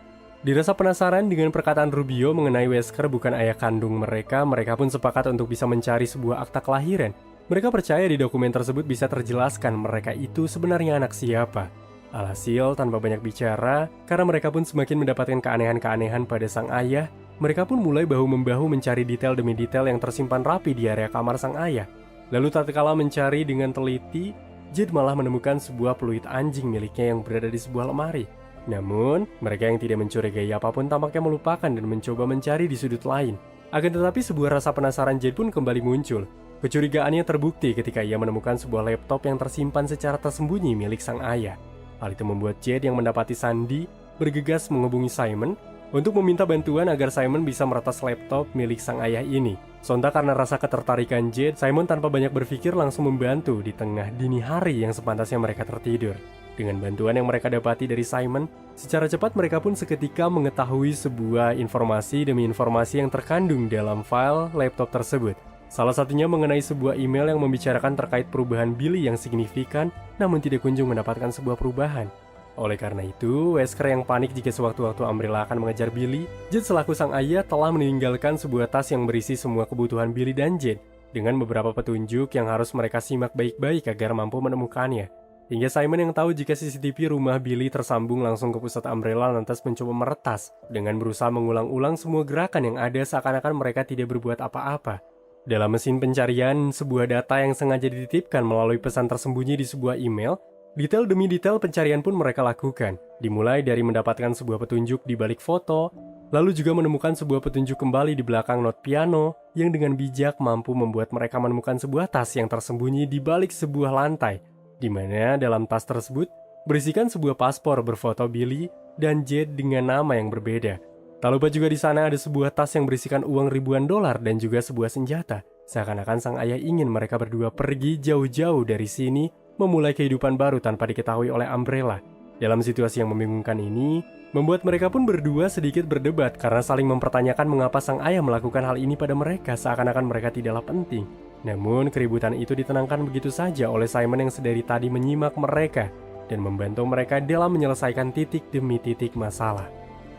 Dirasa penasaran dengan perkataan Rubio mengenai Wesker bukan ayah kandung mereka pun sepakat untuk bisa mencari sebuah akta kelahiran. Mereka percaya di dokumen tersebut bisa terjelaskan mereka itu sebenarnya anak siapa. Alhasil, tanpa banyak bicara, karena mereka pun semakin mendapatkan keanehan-keanehan pada sang ayah, mereka pun mulai bahu-membahu mencari detail demi detail yang tersimpan rapi di area kamar sang ayah. Lalu tatkala mencari dengan teliti, Jade malah menemukan sebuah peluit anjing miliknya yang berada di sebuah lemari. Namun, mereka yang tidak mencurigai apapun tampaknya melupakan dan mencoba mencari di sudut lain. Akan tetapi sebuah rasa penasaran Jade pun kembali muncul. Kecurigaannya terbukti ketika ia menemukan sebuah laptop yang tersimpan secara tersembunyi milik sang ayah. Hal itu membuat Jade yang mendapati sandi bergegas menghubungi Simon untuk meminta bantuan agar Simon bisa meretas laptop milik sang ayah ini. Sontak karena rasa ketertarikan Jade, Simon tanpa banyak berpikir langsung membantu di tengah dini hari yang sepantasnya mereka tertidur. Dengan bantuan yang mereka dapati dari Simon, secara cepat mereka pun seketika mengetahui sebuah informasi demi informasi yang terkandung dalam file laptop tersebut. Salah satunya mengenai sebuah email yang membicarakan terkait perubahan Billy yang signifikan, namun tidak kunjung mendapatkan sebuah perubahan. Oleh karena itu, Wesker yang panik jika sewaktu-waktu Umbrella akan mengejar Billy, Jade selaku sang ayah telah meninggalkan sebuah tas yang berisi semua kebutuhan Billy dan Jade, dengan beberapa petunjuk yang harus mereka simak baik-baik agar mampu menemukannya. Hingga Simon yang tahu jika CCTV rumah Billy tersambung langsung ke pusat Umbrella lantas mencoba meretas, dengan berusaha mengulang-ulang semua gerakan yang ada seakan-akan mereka tidak berbuat apa-apa. Dalam mesin pencarian, sebuah data yang sengaja dititipkan melalui pesan tersembunyi di sebuah email, detail demi detail pencarian pun mereka lakukan, dimulai dari mendapatkan sebuah petunjuk di balik foto, lalu juga menemukan sebuah petunjuk kembali di belakang not piano yang dengan bijak mampu membuat mereka menemukan sebuah tas yang tersembunyi di balik sebuah lantai, di mana dalam tas tersebut berisikan sebuah paspor berfoto Billy dan Jade dengan nama yang berbeda. Tak lupa juga di sana ada sebuah tas yang berisikan uang ribuan dolar dan juga sebuah senjata. Seakan-akan sang ayah ingin mereka berdua pergi jauh-jauh dari sini, memulai kehidupan baru tanpa diketahui oleh Umbrella. Dalam situasi yang membingungkan ini, membuat mereka pun berdua sedikit berdebat karena saling mempertanyakan mengapa sang ayah melakukan hal ini pada mereka seakan-akan mereka tidaklah penting. Namun, keributan itu ditenangkan begitu saja oleh Simon yang sedari tadi menyimak mereka dan membantu mereka dalam menyelesaikan titik demi titik masalah.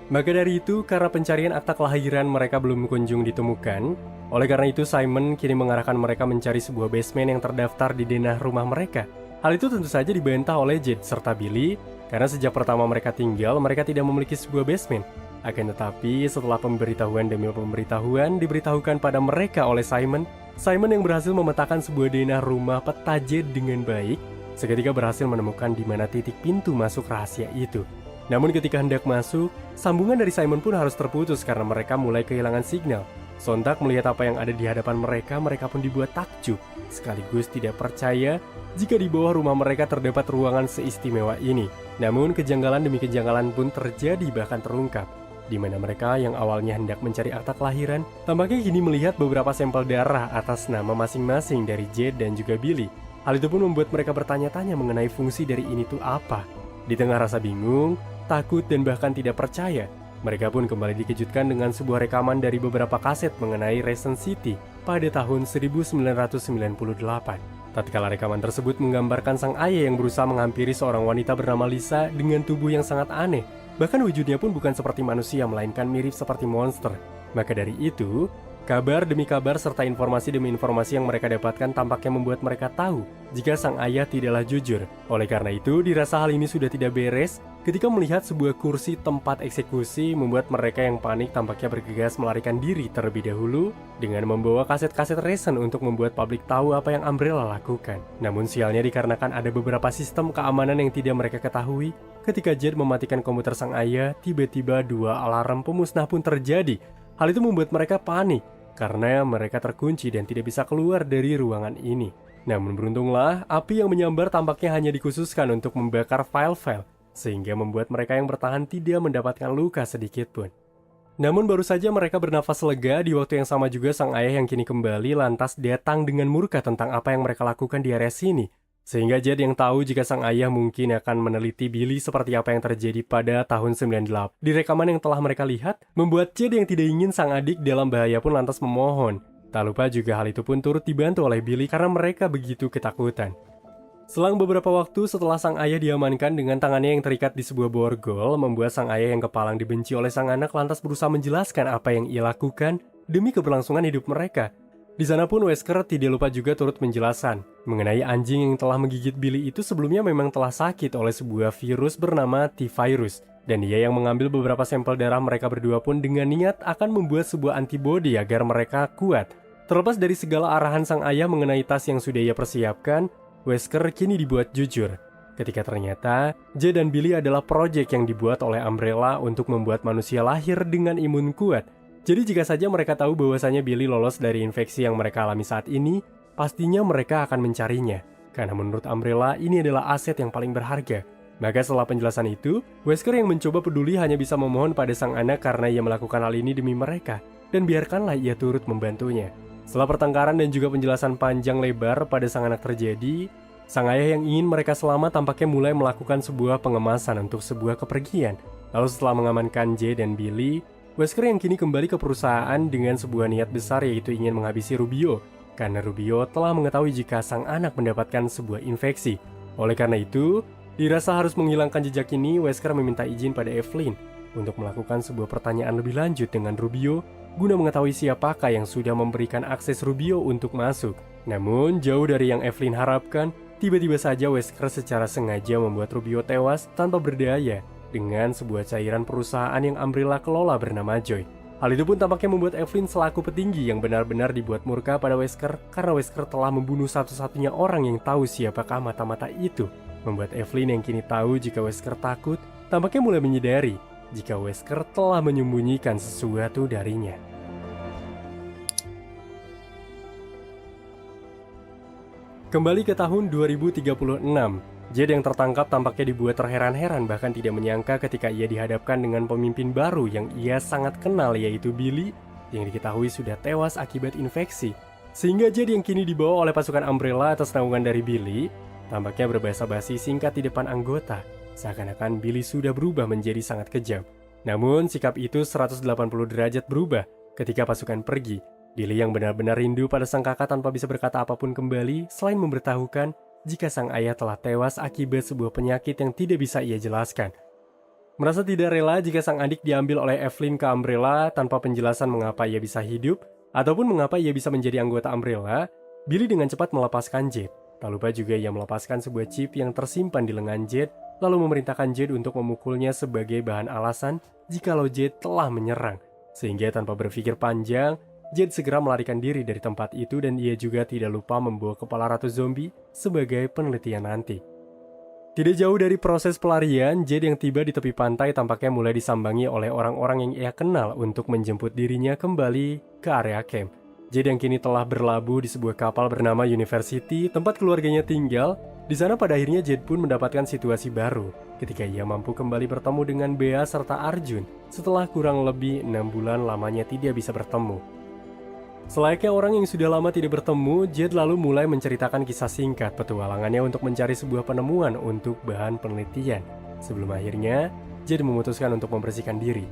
Maka dari itu, karena pencarian akta kelahiran mereka belum kunjung ditemukan, oleh karena itu Simon kini mengarahkan mereka mencari sebuah basement yang terdaftar di denah rumah mereka. Hal itu tentu saja dibantah oleh Jade serta Billy, karena sejak pertama mereka tinggal, mereka tidak memiliki sebuah basement. Akan tetapi, setelah pemberitahuan demi pemberitahuan diberitahukan pada mereka oleh Simon yang berhasil memetakan sebuah denah rumah peta Jade dengan baik, seketika berhasil menemukan di mana titik pintu masuk rahasia itu. Namun ketika hendak masuk, sambungan dari Simon pun harus terputus karena mereka mulai kehilangan signal. Sontak melihat apa yang ada di hadapan mereka pun dibuat takjub, sekaligus tidak percaya jika di bawah rumah mereka terdapat ruangan seistimewa ini. Namun kejanggalan demi kejanggalan pun terjadi bahkan terungkap, di mana mereka yang awalnya hendak mencari akta kelahiran, tampaknya kini melihat beberapa sampel darah atas nama masing-masing dari Jade dan juga Billy. Hal itu pun membuat mereka bertanya-tanya mengenai fungsi dari ini tuh apa. Di tengah rasa bingung, takut dan bahkan tidak percaya, mereka pun kembali dikejutkan dengan sebuah rekaman dari beberapa kaset mengenai Raccoon City pada tahun 1998. Tatkala rekaman tersebut menggambarkan sang ayah yang berusaha menghampiri seorang wanita bernama Lisa dengan tubuh yang sangat aneh. Bahkan wujudnya pun bukan seperti manusia, melainkan mirip seperti monster. Maka dari itu, kabar demi kabar serta informasi demi informasi yang mereka dapatkan tampaknya membuat mereka tahu jika sang ayah tidaklah jujur. Oleh karena itu, dirasa hal ini sudah tidak beres ketika melihat sebuah kursi tempat eksekusi membuat mereka yang panik tampaknya bergegas melarikan diri terlebih dahulu dengan membawa kaset-kaset Raccoon untuk membuat publik tahu apa yang Umbrella lakukan. Namun sialnya dikarenakan ada beberapa sistem keamanan yang tidak mereka ketahui, ketika Jade mematikan komputer sang ayah, tiba-tiba dua alarm pemusnah pun terjadi. Hal itu membuat mereka panik karena mereka terkunci dan tidak bisa keluar dari ruangan ini. Namun beruntunglah, api yang menyambar tampaknya hanya dikhususkan untuk membakar file-file, sehingga membuat mereka yang bertahan tidak mendapatkan luka sedikit pun. Namun baru saja mereka bernafas lega, di waktu yang sama juga sang ayah yang kini kembali lantas datang dengan murka tentang apa yang mereka lakukan di area sini. Sehingga Jed yang tahu jika sang ayah mungkin akan meneliti Billy seperti apa yang terjadi pada tahun 98. Di rekaman yang telah mereka lihat, membuat Jed yang tidak ingin sang adik dalam bahaya pun lantas memohon. Tak lupa juga hal itu pun turut dibantu oleh Billy karena mereka begitu ketakutan. Selang beberapa waktu setelah sang ayah diamankan dengan tangannya yang terikat di sebuah borgol, membuat sang ayah yang kepalang dibenci oleh sang anak lantas berusaha menjelaskan apa yang ia lakukan demi keberlangsungan hidup mereka. Di sana pun Wesker tidak lupa juga turut menjelaskan mengenai anjing yang telah menggigit Billy itu sebelumnya memang telah sakit oleh sebuah virus bernama T-virus. Dan ia yang mengambil beberapa sampel darah mereka berdua pun dengan niat akan membuat sebuah antibodi agar mereka kuat. Terlepas dari segala arahan sang ayah mengenai tas yang sudah ia persiapkan, Wesker kini dibuat jujur, ketika ternyata Jed dan Billy adalah proyek yang dibuat oleh Umbrella untuk membuat manusia lahir dengan imun kuat. Jadi jika saja mereka tahu bahwasanya Billy lolos dari infeksi yang mereka alami saat ini, pastinya mereka akan mencarinya. Karena menurut Umbrella, ini adalah aset yang paling berharga. Maka setelah penjelasan itu, Wesker yang mencoba peduli hanya bisa memohon pada sang anak karena ia melakukan hal ini demi mereka, dan biarkanlah ia turut membantunya. Setelah pertengkaran dan juga penjelasan panjang lebar pada sang anak terjadi, sang ayah yang ingin mereka selamat tampaknya mulai melakukan sebuah pengemasan untuk sebuah kepergian. Lalu setelah mengamankan Jed dan Billy, Wesker yang kini kembali ke perusahaan dengan sebuah niat besar yaitu ingin menghabisi Rubio. Karena Rubio telah mengetahui jika sang anak mendapatkan sebuah infeksi. Oleh karena itu, dirasa harus menghilangkan jejak ini, Wesker meminta izin pada Evelyn untuk melakukan sebuah pertanyaan lebih lanjut dengan Rubio guna mengetahui siapakah yang sudah memberikan akses Rubio untuk masuk. Namun, jauh dari yang Evelyn harapkan, tiba-tiba saja Wesker secara sengaja membuat Rubio tewas tanpa berdaya dengan sebuah cairan perusahaan yang Umbrella kelola bernama Joy. Hal itu pun tampaknya membuat Evelyn selaku petinggi yang benar-benar dibuat murka pada Wesker karena Wesker telah membunuh satu-satunya orang yang tahu siapakah mata-mata itu. Membuat Evelyn yang kini tahu jika Wesker takut, tampaknya mulai menyadari jika Wesker telah menyembunyikan sesuatu darinya. Kembali ke tahun 2036, Jed yang tertangkap tampaknya dibuat terheran-heran bahkan tidak menyangka ketika ia dihadapkan dengan pemimpin baru yang ia sangat kenal yaitu Billy yang diketahui sudah tewas akibat infeksi. Sehingga Jed yang kini dibawa oleh pasukan Umbrella atas naungan dari Billy, tampaknya berbahasa basi singkat di depan anggota. Seakan-akan Billy sudah berubah menjadi sangat kejam. Namun sikap itu 180 derajat berubah ketika pasukan pergi. Billy yang benar-benar rindu pada sang kakak tanpa bisa berkata apapun kembali selain memberitahukan jika sang ayah telah tewas akibat sebuah penyakit yang tidak bisa ia jelaskan. Merasa tidak rela jika sang adik diambil oleh Evelyn ke Umbrella tanpa penjelasan mengapa ia bisa hidup ataupun mengapa ia bisa menjadi anggota Umbrella, Billy dengan cepat melepaskan Jed. Tak lupa juga ia melepaskan sebuah chip yang tersimpan di lengan Jed lalu memerintahkan Jed untuk memukulnya sebagai bahan alasan jikalau Jed telah menyerang. Sehingga tanpa berpikir panjang, Jed segera melarikan diri dari tempat itu dan ia juga tidak lupa membawa kepala ratu zombie sebagai penelitian nanti. Tidak jauh dari proses pelarian, Jed yang tiba di tepi pantai tampaknya mulai disambangi oleh orang-orang yang ia kenal untuk menjemput dirinya kembali ke area camp. Jed yang kini telah berlabuh di sebuah kapal bernama University, tempat keluarganya tinggal. Di sana pada akhirnya Jed pun mendapatkan situasi baru ketika ia mampu kembali bertemu dengan Bea serta Arjun setelah kurang lebih 6 bulan lamanya tidak bisa bertemu. Selayaknya orang yang sudah lama tidak bertemu, Jed lalu mulai menceritakan kisah singkat petualangannya untuk mencari sebuah penemuan untuk bahan penelitian. Sebelum akhirnya, Jed memutuskan untuk membersihkan diri.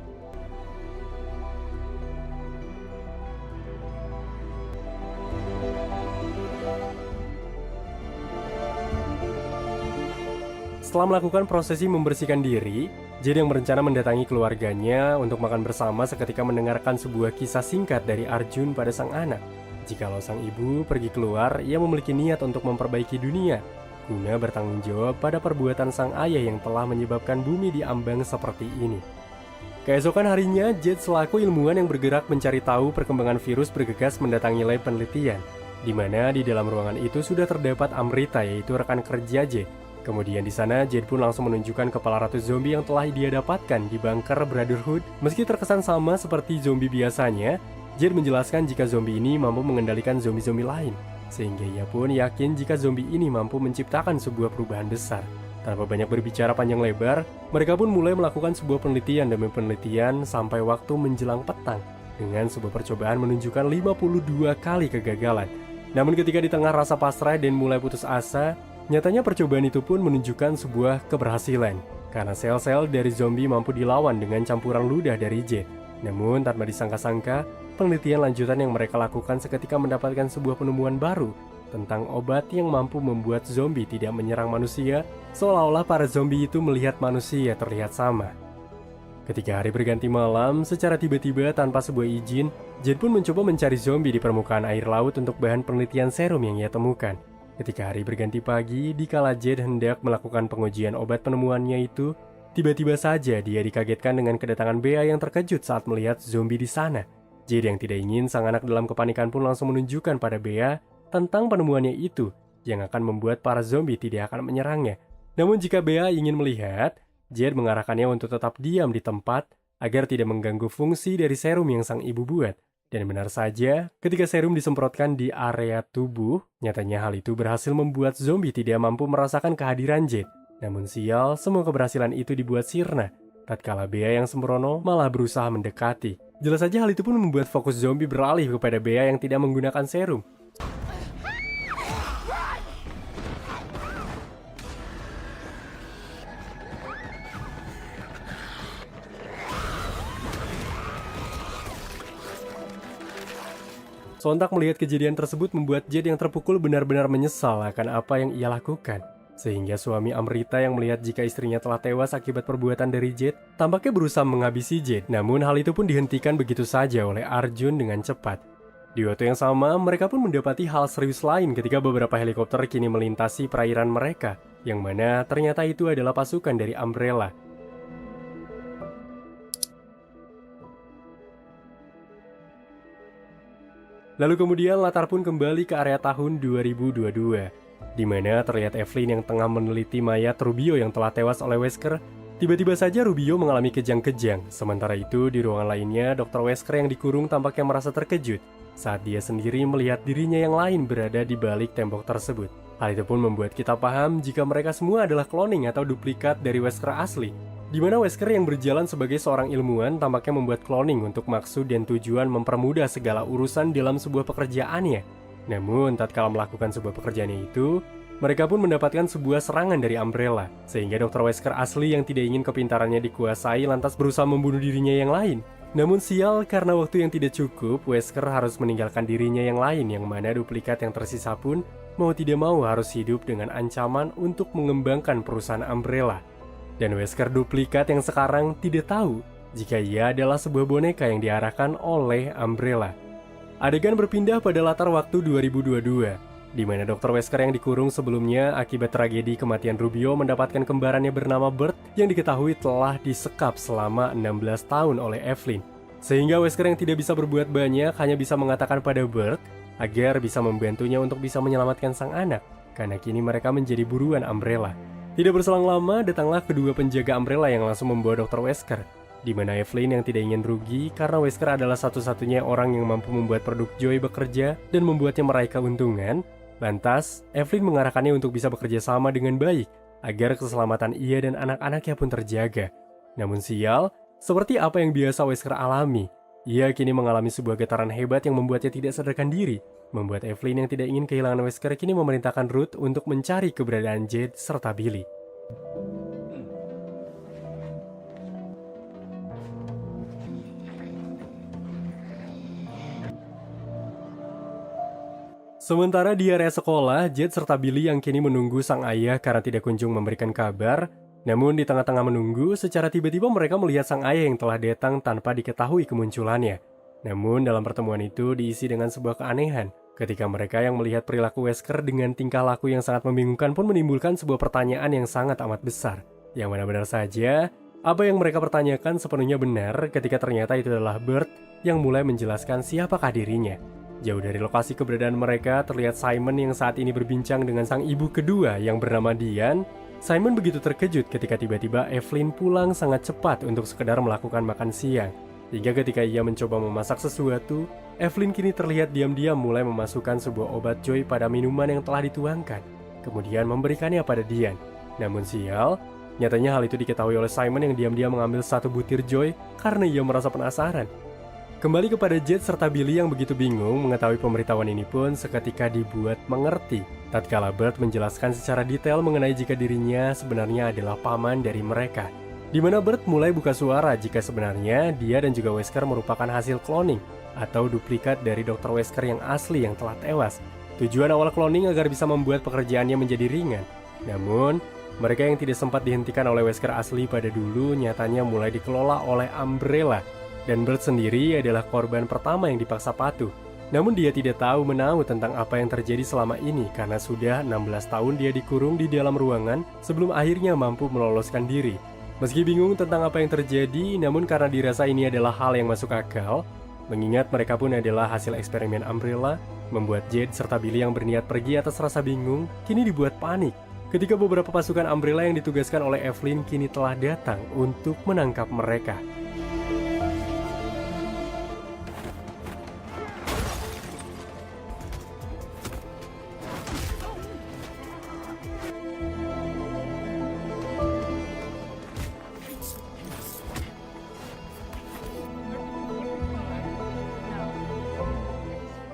Setelah melakukan prosesi membersihkan diri, Jed yang berencana mendatangi keluarganya untuk makan bersama seketika mendengarkan sebuah kisah singkat dari Arjun pada sang anak. Jikalau sang ibu pergi keluar, ia memiliki niat untuk memperbaiki dunia, guna bertanggung jawab pada perbuatan sang ayah yang telah menyebabkan bumi diambang seperti ini. Keesokan harinya, Jed selaku ilmuwan yang bergerak mencari tahu perkembangan virus bergegas mendatangi lab penelitian, di mana di dalam ruangan itu sudah terdapat Amrita yaitu rekan kerja Jed. Kemudian di sana, Jed pun langsung menunjukkan kepala ratu zombie yang telah dia dapatkan di bunker Brotherhood. Meski terkesan sama seperti zombie biasanya, Jed menjelaskan jika zombie ini mampu mengendalikan zombie-zombie lain. Sehingga ia pun yakin jika zombie ini mampu menciptakan sebuah perubahan besar. Tanpa banyak berbicara panjang lebar, mereka pun mulai melakukan sebuah penelitian demi penelitian sampai waktu menjelang petang dengan sebuah percobaan menunjukkan 52 kali kegagalan. Namun ketika di tengah rasa pasrah dan mulai putus asa, nyatanya percobaan itu pun menunjukkan sebuah keberhasilan karena sel-sel dari zombie mampu dilawan dengan campuran ludah dari Jade. Namun tanpa disangka-sangka, penelitian lanjutan yang mereka lakukan seketika mendapatkan sebuah penemuan baru tentang obat yang mampu membuat zombie tidak menyerang manusia, seolah-olah para zombie itu melihat manusia terlihat sama. Ketika hari berganti malam, secara tiba-tiba tanpa sebuah izin, Jade pun mencoba mencari zombie di permukaan air laut untuk bahan penelitian serum yang ia temukan. Ketika hari berganti pagi, dikala Jade hendak melakukan pengujian obat penemuannya itu, tiba-tiba saja dia dikagetkan dengan kedatangan Bea yang terkejut saat melihat zombie di sana. Jade yang tidak ingin sang anak dalam kepanikan pun langsung menunjukkan pada Bea tentang penemuannya itu yang akan membuat para zombie tidak akan menyerangnya. Namun jika Bea ingin melihat, Jade mengarahkannya untuk tetap diam di tempat agar tidak mengganggu fungsi dari serum yang sang ibu buat. Dan benar saja, ketika serum disemprotkan di area tubuh, nyatanya hal itu berhasil membuat zombie tidak mampu merasakan kehadiran Jade. Namun sial, semua keberhasilan itu dibuat sirna tatkala Bea yang sembrono malah berusaha mendekati. Jelas saja hal itu pun membuat fokus zombie beralih kepada Bea yang tidak menggunakan serum. Sontak melihat kejadian tersebut membuat Jade yang terpukul benar-benar menyesal akan apa yang ia lakukan. Sehingga suami Amrita yang melihat jika istrinya telah tewas akibat perbuatan dari Jade, tampaknya berusaha menghabisi Jade. Namun hal itu pun dihentikan begitu saja oleh Arjun dengan cepat. Di waktu yang sama, mereka pun mendapati hal serius lain ketika beberapa helikopter kini melintasi perairan mereka, yang mana ternyata itu adalah pasukan dari Umbrella. Lalu kemudian latar pun kembali ke area tahun 2022, di mana terlihat Evelyn yang tengah meneliti mayat Rubio yang telah tewas oleh Wesker. Tiba-tiba saja Rubio mengalami kejang-kejang, sementara itu di ruangan lainnya Dr. Wesker yang dikurung tampaknya merasa terkejut saat dia sendiri melihat dirinya yang lain berada di balik tembok tersebut. Hal itu pun membuat kita paham jika mereka semua adalah cloning atau duplikat dari Wesker asli, di mana Wesker yang berjalan sebagai seorang ilmuwan tampaknya membuat cloning untuk maksud dan tujuan mempermudah segala urusan dalam sebuah pekerjaannya. Namun, tatkala melakukan sebuah pekerjaannya itu, mereka pun mendapatkan sebuah serangan dari Umbrella, sehingga Dr. Wesker asli yang tidak ingin kepintarannya dikuasai lantas berusaha membunuh dirinya yang lain. Namun sial, karena waktu yang tidak cukup, Wesker harus meninggalkan dirinya yang lain, yang mana duplikat yang tersisa pun mau tidak mau harus hidup dengan ancaman untuk mengembangkan perusahaan Umbrella. Dan Wesker duplikat yang sekarang tidak tahu jika ia adalah sebuah boneka yang diarahkan oleh Umbrella. Adegan berpindah pada latar waktu 2022, di mana Dr. Wesker yang dikurung sebelumnya akibat tragedi kematian Rubio mendapatkan kembarannya bernama Bert yang diketahui telah disekap selama 16 tahun oleh Evelyn. Sehingga Wesker yang tidak bisa berbuat banyak hanya bisa mengatakan pada Bert agar bisa membantunya untuk bisa menyelamatkan sang anak, karena kini mereka menjadi buruan Umbrella. Tidak berselang lama, datanglah kedua penjaga Umbrella yang langsung membawa Dr. Wesker, di mana Evelyn yang tidak ingin rugi karena Wesker adalah satu-satunya orang yang mampu membuat produk Joy bekerja dan membuatnya meraih keuntungan. Lantas, Evelyn mengarahkannya untuk bisa bekerja sama dengan baik agar keselamatan ia dan anak-anaknya pun terjaga. Namun sial, seperti apa yang biasa Wesker alami, ia kini mengalami sebuah getaran hebat yang membuatnya tidak sadarkan diri, membuat Evelyn yang tidak ingin kehilangan Wesker kini memerintahkan Ruth untuk mencari keberadaan Jade serta Billy. Sementara di area sekolah, Jade serta Billy yang kini menunggu sang ayah karena tidak kunjung memberikan kabar. Namun di tengah-tengah menunggu, secara tiba-tiba mereka melihat sang ayah yang telah datang tanpa diketahui kemunculannya. Namun dalam pertemuan itu diisi dengan sebuah keanehan. Ketika mereka yang melihat perilaku Wesker dengan tingkah laku yang sangat membingungkan pun menimbulkan sebuah pertanyaan yang sangat amat besar. Yang benar-benar saja, apa yang mereka pertanyakan sepenuhnya benar ketika ternyata itu adalah Bert yang mulai menjelaskan siapakah dirinya. Jauh dari lokasi keberadaan mereka, terlihat Simon yang saat ini berbincang dengan sang ibu kedua yang bernama Dian. Simon begitu terkejut ketika tiba-tiba Evelyn pulang sangat cepat untuk sekedar melakukan makan siang. Hingga ketika ia mencoba memasak sesuatu, Evelyn kini terlihat diam-diam mulai memasukkan sebuah obat Joy pada minuman yang telah dituangkan, kemudian memberikannya pada Dian. Namun sial, nyatanya hal itu diketahui oleh Simon yang diam-diam mengambil satu butir Joy karena ia merasa penasaran. Kembali kepada Jade serta Billy yang begitu bingung mengetahui pemberitahuan ini pun seketika dibuat mengerti tatkala Bert menjelaskan secara detail mengenai jika dirinya sebenarnya adalah paman dari mereka. Di mana Bert mulai buka suara jika sebenarnya dia dan juga Wesker merupakan hasil cloning atau duplikat dari Dr. Wesker yang asli yang telah tewas. Tujuan awal cloning agar bisa membuat pekerjaannya menjadi ringan. Namun, mereka yang tidak sempat dihentikan oleh Wesker asli pada dulu nyatanya mulai dikelola oleh Umbrella. Dan Bert sendiri adalah korban pertama yang dipaksa patuh. Namun dia tidak tahu menahu tentang apa yang terjadi selama ini karena sudah 16 tahun dia dikurung di dalam ruangan sebelum akhirnya mampu meloloskan diri. Meski bingung tentang apa yang terjadi, namun karena dirasa ini adalah hal yang masuk akal, mengingat mereka pun adalah hasil eksperimen Umbrella, membuat Jade serta Billy yang berniat pergi atas rasa bingung kini dibuat panik. Ketika beberapa pasukan Umbrella yang ditugaskan oleh Evelyn kini telah datang untuk menangkap mereka.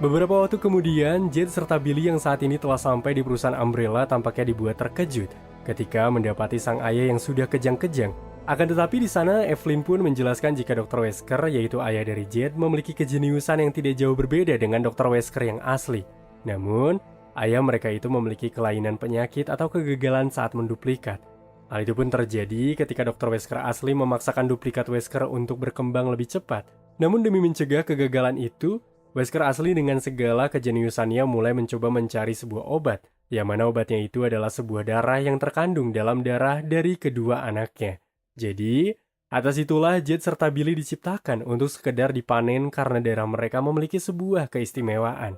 Beberapa waktu kemudian, Jade serta Billy yang saat ini telah sampai di perusahaan Umbrella tampaknya dibuat terkejut ketika mendapati sang ayah yang sudah kejang-kejang. Akan tetapi di sana, Evelyn pun menjelaskan jika Dr. Wesker, yaitu ayah dari Jade, memiliki kejeniusan yang tidak jauh berbeda dengan Dr. Wesker yang asli. Namun, ayah mereka itu memiliki kelainan penyakit atau kegagalan saat menduplikat. Hal itu pun terjadi ketika Dr. Wesker asli memaksakan duplikat Wesker untuk berkembang lebih cepat. Namun demi mencegah kegagalan itu, Wesker asli dengan segala kejeniusannya mulai mencoba mencari sebuah obat, yang mana obatnya itu adalah sebuah darah yang terkandung dalam darah dari kedua anaknya. Jadi, atas itulah Jade serta Billy diciptakan untuk sekedar dipanen karena darah mereka memiliki sebuah keistimewaan.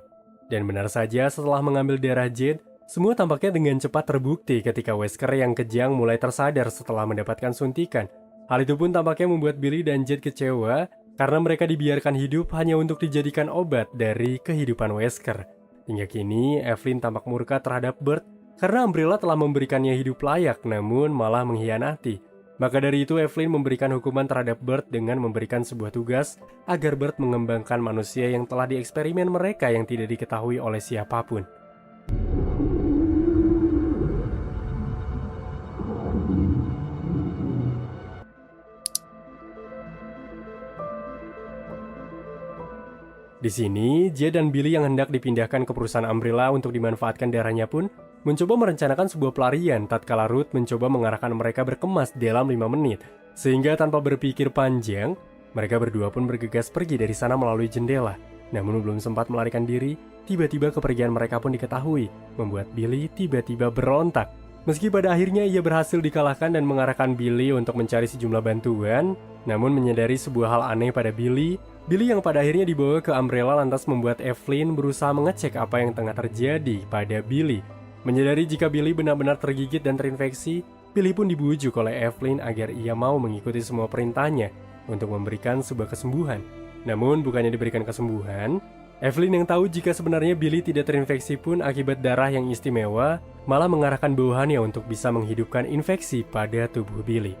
Dan benar saja setelah mengambil darah Jade, semua tampaknya dengan cepat terbukti ketika Wesker yang kejang mulai tersadar setelah mendapatkan suntikan. Hal itu pun tampaknya membuat Billy dan Jade kecewa, karena mereka dibiarkan hidup hanya untuk dijadikan obat dari kehidupan Wesker. Hingga kini, Evelyn tampak murka terhadap Bert karena Umbrella telah memberikannya hidup layak namun malah mengkhianati. Maka dari itu, Evelyn memberikan hukuman terhadap Bert dengan memberikan sebuah tugas agar Bert mengembangkan manusia yang telah dieksperimen mereka yang tidak diketahui oleh siapapun. Di sini, Jade dan Billy yang hendak dipindahkan ke perusahaan Umbrella untuk dimanfaatkan darahnya pun mencoba merencanakan sebuah pelarian tatkala Ruth mencoba mengarahkan mereka berkemas dalam 5 menit. Sehingga tanpa berpikir panjang, mereka berdua pun bergegas pergi dari sana melalui jendela. Namun belum sempat melarikan diri, tiba-tiba kepergian mereka pun diketahui, membuat Billy tiba-tiba berontak. Meski pada akhirnya ia berhasil dikalahkan dan mengarahkan Billy untuk mencari sejumlah bantuan, namun menyadari sebuah hal aneh pada Billy yang pada akhirnya dibawa ke Umbrella lantas membuat Evelyn berusaha mengecek apa yang tengah terjadi pada Billy. Menyadari jika Billy benar-benar tergigit dan terinfeksi, Billy pun dibujuk oleh Evelyn agar ia mau mengikuti semua perintahnya untuk memberikan sebuah kesembuhan. Namun bukannya diberikan kesembuhan, Evelyn yang tahu jika sebenarnya Billy tidak terinfeksi pun akibat darah yang istimewa, malah mengarahkan bawahannya untuk bisa menghidupkan infeksi pada tubuh Billy.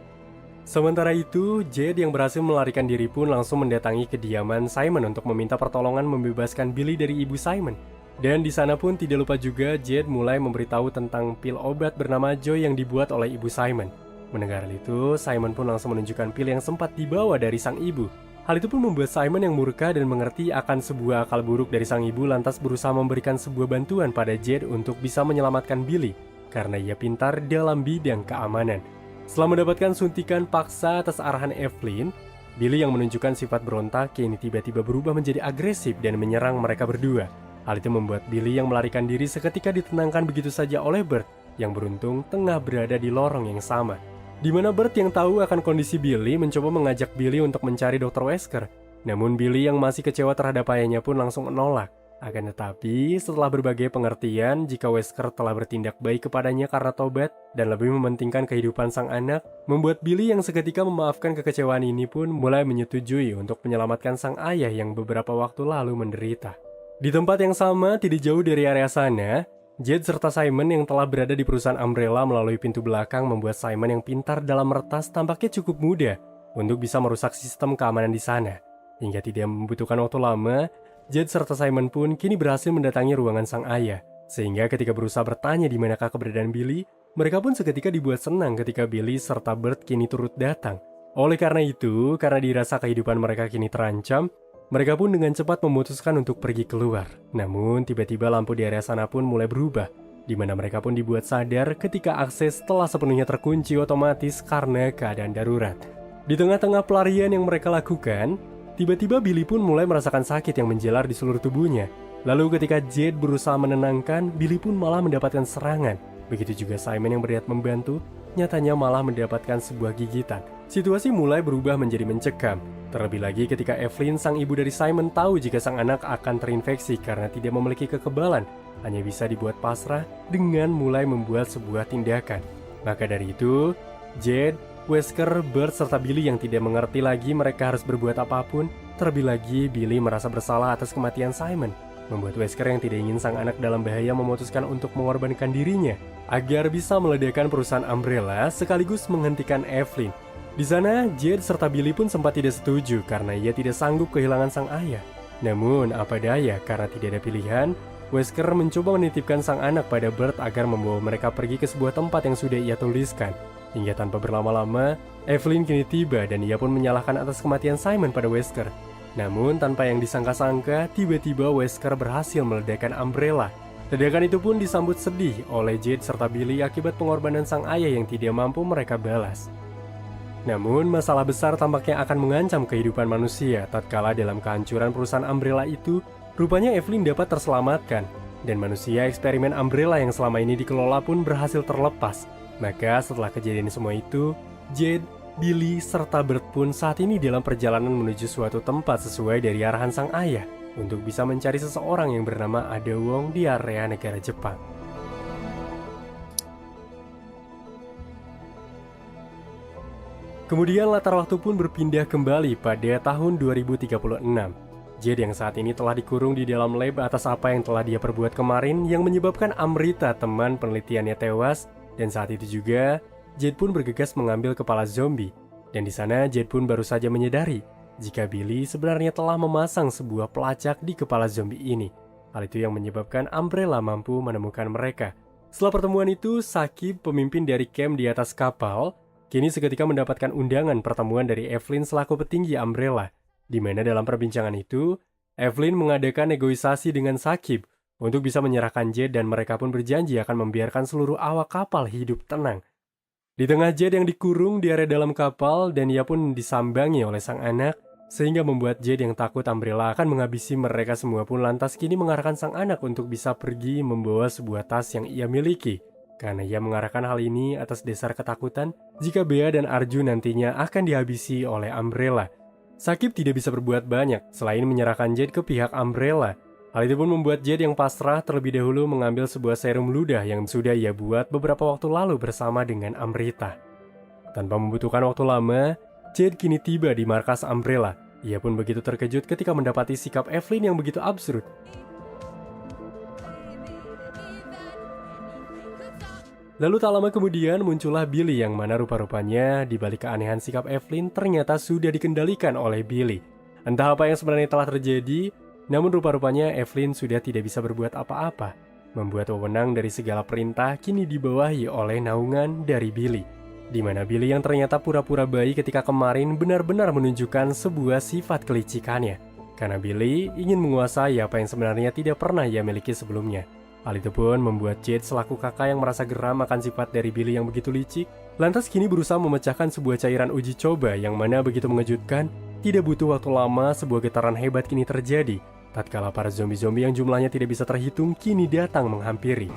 Sementara itu, Jade yang berhasil melarikan diri pun langsung mendatangi kediaman Simon untuk meminta pertolongan membebaskan Billy dari ibu Simon. Dan di sana pun tidak lupa juga Jade mulai memberitahu tentang pil obat bernama Joy yang dibuat oleh ibu Simon. Mendengar hal itu, Simon pun langsung menunjukkan pil yang sempat dibawa dari sang ibu. Hal itu pun membuat Simon yang murka dan mengerti akan sebuah akal buruk dari sang ibu lantas berusaha memberikan sebuah bantuan pada Jade untuk bisa menyelamatkan Billy, karena ia pintar dalam bidang keamanan. Setelah mendapatkan suntikan paksa atas arahan Evelyn, Billy yang menunjukkan sifat berontak kini tiba-tiba berubah menjadi agresif dan menyerang mereka berdua. Hal itu membuat Billy yang melarikan diri seketika ditenangkan begitu saja oleh Bert, yang beruntung tengah berada di lorong yang sama. Di mana Bert yang tahu akan kondisi Billy mencoba mengajak Billy untuk mencari Dr. Wesker. Namun Billy yang masih kecewa terhadap ayahnya pun langsung menolak. Akan tetapi, setelah berbagai pengertian jika Wesker telah bertindak baik kepadanya karena tobat dan lebih mementingkan kehidupan sang anak, membuat Billy yang seketika memaafkan kekecewaan ini pun mulai menyetujui untuk menyelamatkan sang ayah yang beberapa waktu lalu menderita. Di tempat yang sama, tidak jauh dari area sana, Jade serta Simon yang telah berada di perusahaan Umbrella melalui pintu belakang membuat Simon yang pintar dalam meretas tampaknya cukup mudah untuk bisa merusak sistem keamanan di sana. Hingga tidak membutuhkan waktu lama, Jade serta Simon pun kini berhasil mendatangi ruangan sang ayah. Sehingga ketika berusaha bertanya di manakah keberadaan Billy, mereka pun seketika dibuat senang ketika Billy serta Bert kini turut datang. Oleh karena itu, karena dirasa kehidupan mereka kini terancam, mereka pun dengan cepat memutuskan untuk pergi keluar. Namun, tiba-tiba lampu di area sana pun mulai berubah, di mana mereka pun dibuat sadar ketika akses telah sepenuhnya terkunci otomatis karena keadaan darurat. Di tengah-tengah pelarian yang mereka lakukan, tiba-tiba Billy pun mulai merasakan sakit yang menjalar di seluruh tubuhnya. Lalu ketika Jade berusaha menenangkan, Billy pun malah mendapatkan serangan. Begitu juga Simon yang berniat membantu, nyatanya malah mendapatkan sebuah gigitan. Situasi mulai berubah menjadi mencekam. Terlebih lagi ketika Evelyn, sang ibu dari Simon, tahu jika sang anak akan terinfeksi karena tidak memiliki kekebalan, hanya bisa dibuat pasrah dengan mulai membuat sebuah tindakan. Maka dari itu, Jade, Wesker, Bert, serta Billy yang tidak mengerti lagi mereka harus berbuat apapun. Terlebih lagi, Billy merasa bersalah atas kematian Simon, membuat Wesker yang tidak ingin sang anak dalam bahaya memutuskan untuk mengorbankan dirinya agar bisa meledakkan perusahaan Umbrella sekaligus menghentikan Evelyn. Di sana, Jade serta Billy pun sempat tidak setuju karena ia tidak sanggup kehilangan sang ayah. Namun, apa daya karena tidak ada pilihan, Wesker mencoba menitipkan sang anak pada Bert agar membawa mereka pergi ke sebuah tempat yang sudah ia tuliskan. Hingga tanpa berlama-lama, Evelyn kini tiba dan ia pun menyalahkan atas kematian Simon pada Wesker. Namun, tanpa yang disangka-sangka, tiba-tiba Wesker berhasil meledakkan Umbrella. Ledakan itu pun disambut sedih oleh Jade serta Billy akibat pengorbanan sang ayah yang tidak mampu mereka balas. Namun, masalah besar tampaknya akan mengancam kehidupan manusia tatkala dalam kehancuran perusahaan Umbrella itu, rupanya Evelyn dapat terselamatkan, dan manusia eksperimen Umbrella yang selama ini dikelola pun berhasil terlepas. Maka setelah kejadian semua itu, Jade, Billy, serta Bert pun saat ini dalam perjalanan menuju suatu tempat sesuai dari arahan sang ayah untuk bisa mencari seseorang yang bernama Ada Wong di area negara Jepang. Kemudian latar waktu pun berpindah kembali pada tahun 2036. Jade yang saat ini telah dikurung di dalam lab atas apa yang telah dia perbuat kemarin yang menyebabkan Amrita, teman penelitiannya, tewas. Dan saat itu juga, Jade pun bergegas mengambil kepala zombie. Dan di sana Jade pun baru saja menyadari jika Billy sebenarnya telah memasang sebuah pelacak di kepala zombie ini. Hal itu yang menyebabkan Umbrella mampu menemukan mereka. Setelah pertemuan itu, Sakib, pemimpin dari camp di atas kapal, kini seketika mendapatkan undangan pertemuan dari Evelyn selaku petinggi Umbrella, di mana dalam perbincangan itu, Evelyn mengadakan negosiasi dengan Sakib untuk bisa menyerahkan Jade dan mereka pun berjanji akan membiarkan seluruh awak kapal hidup tenang. Di tengah Jade yang dikurung di area dalam kapal dan ia pun disambangi oleh sang anak, sehingga membuat Jade yang takut Umbrella akan menghabisi mereka semua pun lantas kini mengarahkan sang anak untuk bisa pergi membawa sebuah tas yang ia miliki. Karena ia mengarahkan hal ini atas dasar ketakutan jika Bea dan Arjun nantinya akan dihabisi oleh Umbrella. Sakib tidak bisa berbuat banyak selain menyerahkan Jade ke pihak Umbrella. Hal itu pun membuat Jade yang pasrah terlebih dahulu mengambil sebuah serum ludah yang sudah ia buat beberapa waktu lalu bersama dengan Amrita. Tanpa membutuhkan waktu lama, Jade kini tiba di markas Umbrella. Ia pun begitu terkejut ketika mendapati sikap Evelyn yang begitu absurd. Lalu tak lama kemudian muncullah Billy yang mana rupa-rupanya di balik keanehan sikap Evelyn ternyata sudah dikendalikan oleh Billy. Entah apa yang sebenarnya telah terjadi, namun rupa-rupanya Evelyn sudah tidak bisa berbuat apa-apa. Membuat wewenang dari segala perintah kini dibawahi oleh naungan dari Billy. Di mana Billy yang ternyata pura-pura bayi ketika kemarin benar-benar menunjukkan sebuah sifat kelicikannya. Karena Billy ingin menguasai apa yang sebenarnya tidak pernah ia miliki sebelumnya. Hal itu pun membuat Jade selaku kakak yang merasa geram akan sifat dari Billy yang begitu licik, lantas kini berusaha memecahkan sebuah cairan uji coba yang mana begitu mengejutkan, tidak butuh waktu lama sebuah getaran hebat kini terjadi, tatkala para zombie-zombie yang jumlahnya tidak bisa terhitung kini datang menghampiri.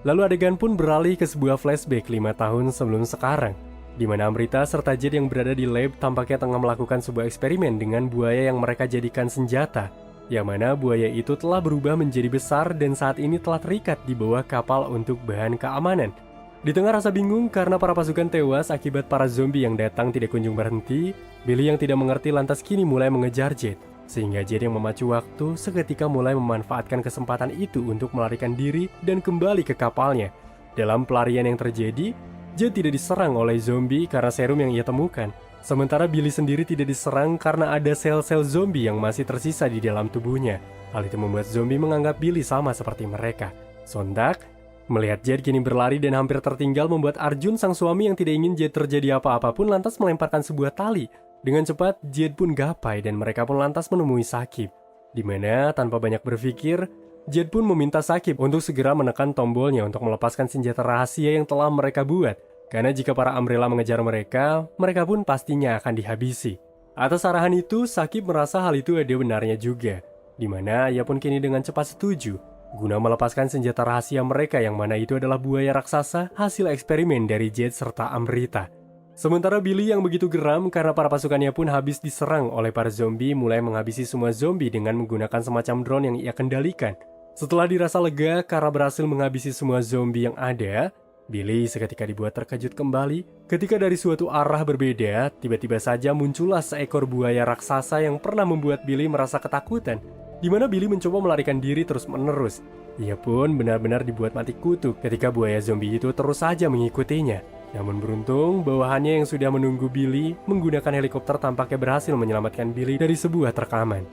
Lalu adegan pun beralih ke sebuah flashback 5 tahun sebelum sekarang, di mana Amrita serta Jade yang berada di lab tampaknya tengah melakukan sebuah eksperimen dengan buaya yang mereka jadikan senjata, yang mana buaya itu telah berubah menjadi besar dan saat ini telah terikat di bawah kapal untuk bahan keamanan. Di tengah rasa bingung karena para pasukan tewas akibat para zombie yang datang tidak kunjung berhenti, Billy yang tidak mengerti lantas kini mulai mengejar Jade. Sehingga Jade yang memacu waktu seketika mulai memanfaatkan kesempatan itu untuk melarikan diri dan kembali ke kapalnya. Dalam pelarian yang terjadi, Jade tidak diserang oleh zombie karena serum yang ia temukan. Sementara Billy sendiri tidak diserang karena ada sel-sel zombie yang masih tersisa di dalam tubuhnya. Hal itu membuat zombie menganggap Billy sama seperti mereka. Sontak, melihat Jade kini berlari dan hampir tertinggal membuat Arjun sang suami yang tidak ingin Jade terjadi apa-apa pun lantas melemparkan sebuah tali. Dengan cepat, Jade pun gapai dan mereka pun lantas menemui Saqib. Di mana, tanpa banyak berpikir, Jade pun meminta Saqib untuk segera menekan tombolnya untuk melepaskan senjata rahasia yang telah mereka buat. Karena jika para Umbrella mengejar mereka, mereka pun pastinya akan dihabisi. Atas arahan itu, Saqib merasa hal itu ada benarnya juga. Di mana ia pun kini dengan cepat setuju guna melepaskan senjata rahasia mereka yang mana itu adalah buaya raksasa hasil eksperimen dari Jade serta Amrita. Sementara Billy yang begitu geram karena para pasukannya pun habis diserang oleh para zombie mulai menghabisi semua zombie dengan menggunakan semacam drone yang ia kendalikan. Setelah dirasa lega karena berhasil menghabisi semua zombie yang ada, Billy seketika dibuat terkejut kembali ketika dari suatu arah berbeda, tiba-tiba saja muncullah seekor buaya raksasa yang pernah membuat Billy merasa ketakutan. Di mana Billy mencoba melarikan diri terus-menerus. Ia pun benar-benar dibuat mati kutu ketika buaya zombie itu terus saja mengikutinya. Namun beruntung, bawahannya yang sudah menunggu Billy menggunakan helikopter tampaknya berhasil menyelamatkan Billy dari sebuah terkaman.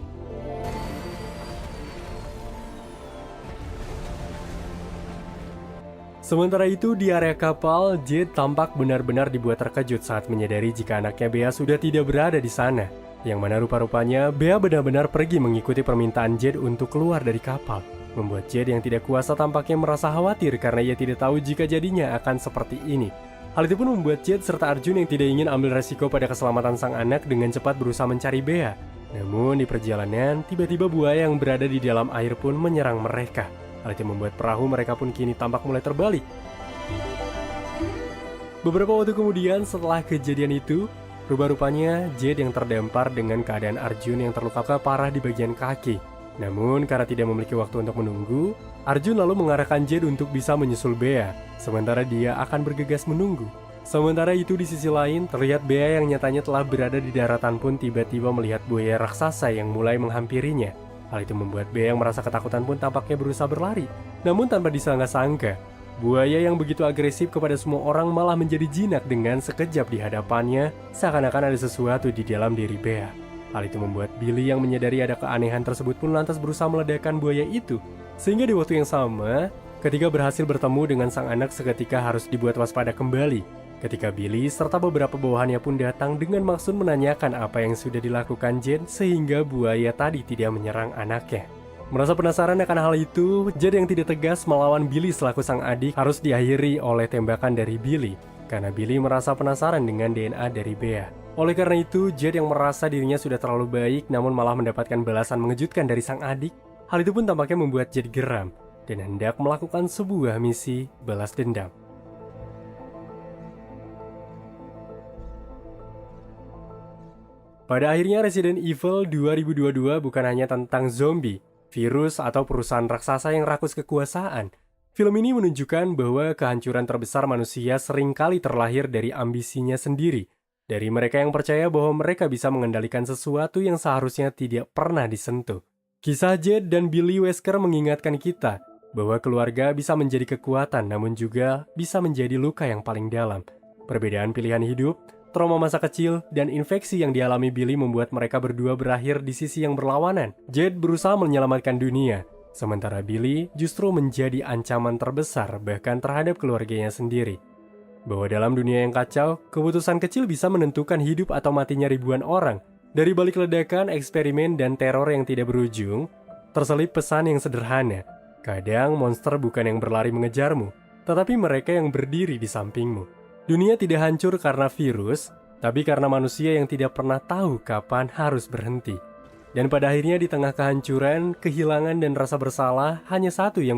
Sementara itu di area kapal, Jade tampak benar-benar dibuat terkejut saat menyadari jika anaknya Bea sudah tidak berada di sana. Yang mana rupa-rupanya Bea benar-benar pergi mengikuti permintaan Jade untuk keluar dari kapal. Membuat Jade yang tidak kuasa tampaknya merasa khawatir karena ia tidak tahu jika jadinya akan seperti ini. Hal itu pun membuat Jade serta Arjun yang tidak ingin ambil resiko pada keselamatan sang anak dengan cepat berusaha mencari Bea. Namun di perjalanan, tiba-tiba buaya yang berada di dalam air pun menyerang mereka. Hal itu membuat perahu mereka pun kini tampak mulai terbalik. Beberapa waktu kemudian setelah kejadian itu, rupa-rupanya Jade yang terdampar dengan keadaan Arjun yang terluka parah di bagian kaki. Namun karena tidak memiliki waktu untuk menunggu, Arjun lalu mengarahkan Jade untuk bisa menyusul Bea, sementara dia akan bergegas menunggu. Sementara itu di sisi lain, terlihat Bea yang nyatanya telah berada di daratan pun tiba-tiba melihat buaya raksasa yang mulai menghampirinya. Hal itu membuat Bea yang merasa ketakutan pun tampaknya berusaha berlari. Namun tanpa disangka-sangka, buaya yang begitu agresif kepada semua orang malah menjadi jinak dengan sekejap di hadapannya, seakan-akan ada sesuatu di dalam diri Bea. Hal itu membuat Billy yang menyadari ada keanehan tersebut pun lantas berusaha meledakkan buaya itu. Sehingga di waktu yang sama, ketika berhasil bertemu dengan sang anak seketika harus dibuat waspada kembali. Ketika Billy serta beberapa bawahannya pun datang dengan maksud menanyakan apa yang sudah dilakukan Jade sehingga buaya tadi tidak menyerang anaknya. Merasa penasaran akan hal itu, Jade yang tidak tegas melawan Billy selaku sang adik harus diakhiri oleh tembakan dari Billy. Karena Billy merasa penasaran dengan DNA dari Bea. Oleh karena itu, Jade yang merasa dirinya sudah terlalu baik namun malah mendapatkan balasan mengejutkan dari sang adik. Hal itu pun tampaknya membuat Jade geram dan hendak melakukan sebuah misi balas dendam. Pada akhirnya Resident Evil 2022 bukan hanya tentang zombie, virus atau perusahaan raksasa yang rakus kekuasaan. Film ini menunjukkan bahwa kehancuran terbesar manusia seringkali terlahir dari ambisinya sendiri. Dari mereka yang percaya bahwa mereka bisa mengendalikan sesuatu yang seharusnya tidak pernah disentuh. Kisah Jade dan Billy Wesker mengingatkan kita bahwa keluarga bisa menjadi kekuatan namun juga bisa menjadi luka yang paling dalam. Perbedaan pilihan hidup, trauma masa kecil, dan infeksi yang dialami Billy membuat mereka berdua berakhir di sisi yang berlawanan. Jade berusaha menyelamatkan dunia, sementara Billy justru menjadi ancaman terbesar bahkan terhadap keluarganya sendiri. Bahwa dalam dunia yang kacau, keputusan kecil bisa menentukan hidup atau matinya ribuan orang. Dari balik ledakan, eksperimen, dan teror yang tidak berujung, terselip pesan yang sederhana. Kadang monster bukan yang berlari mengejarmu, tetapi mereka yang berdiri di sampingmu. Dunia tidak hancur karena virus, tapi karena manusia yang tidak pernah tahu kapan harus berhenti. Dan pada akhirnya di tengah kehancuran, kehilangan, dan rasa bersalah, hanya satu yang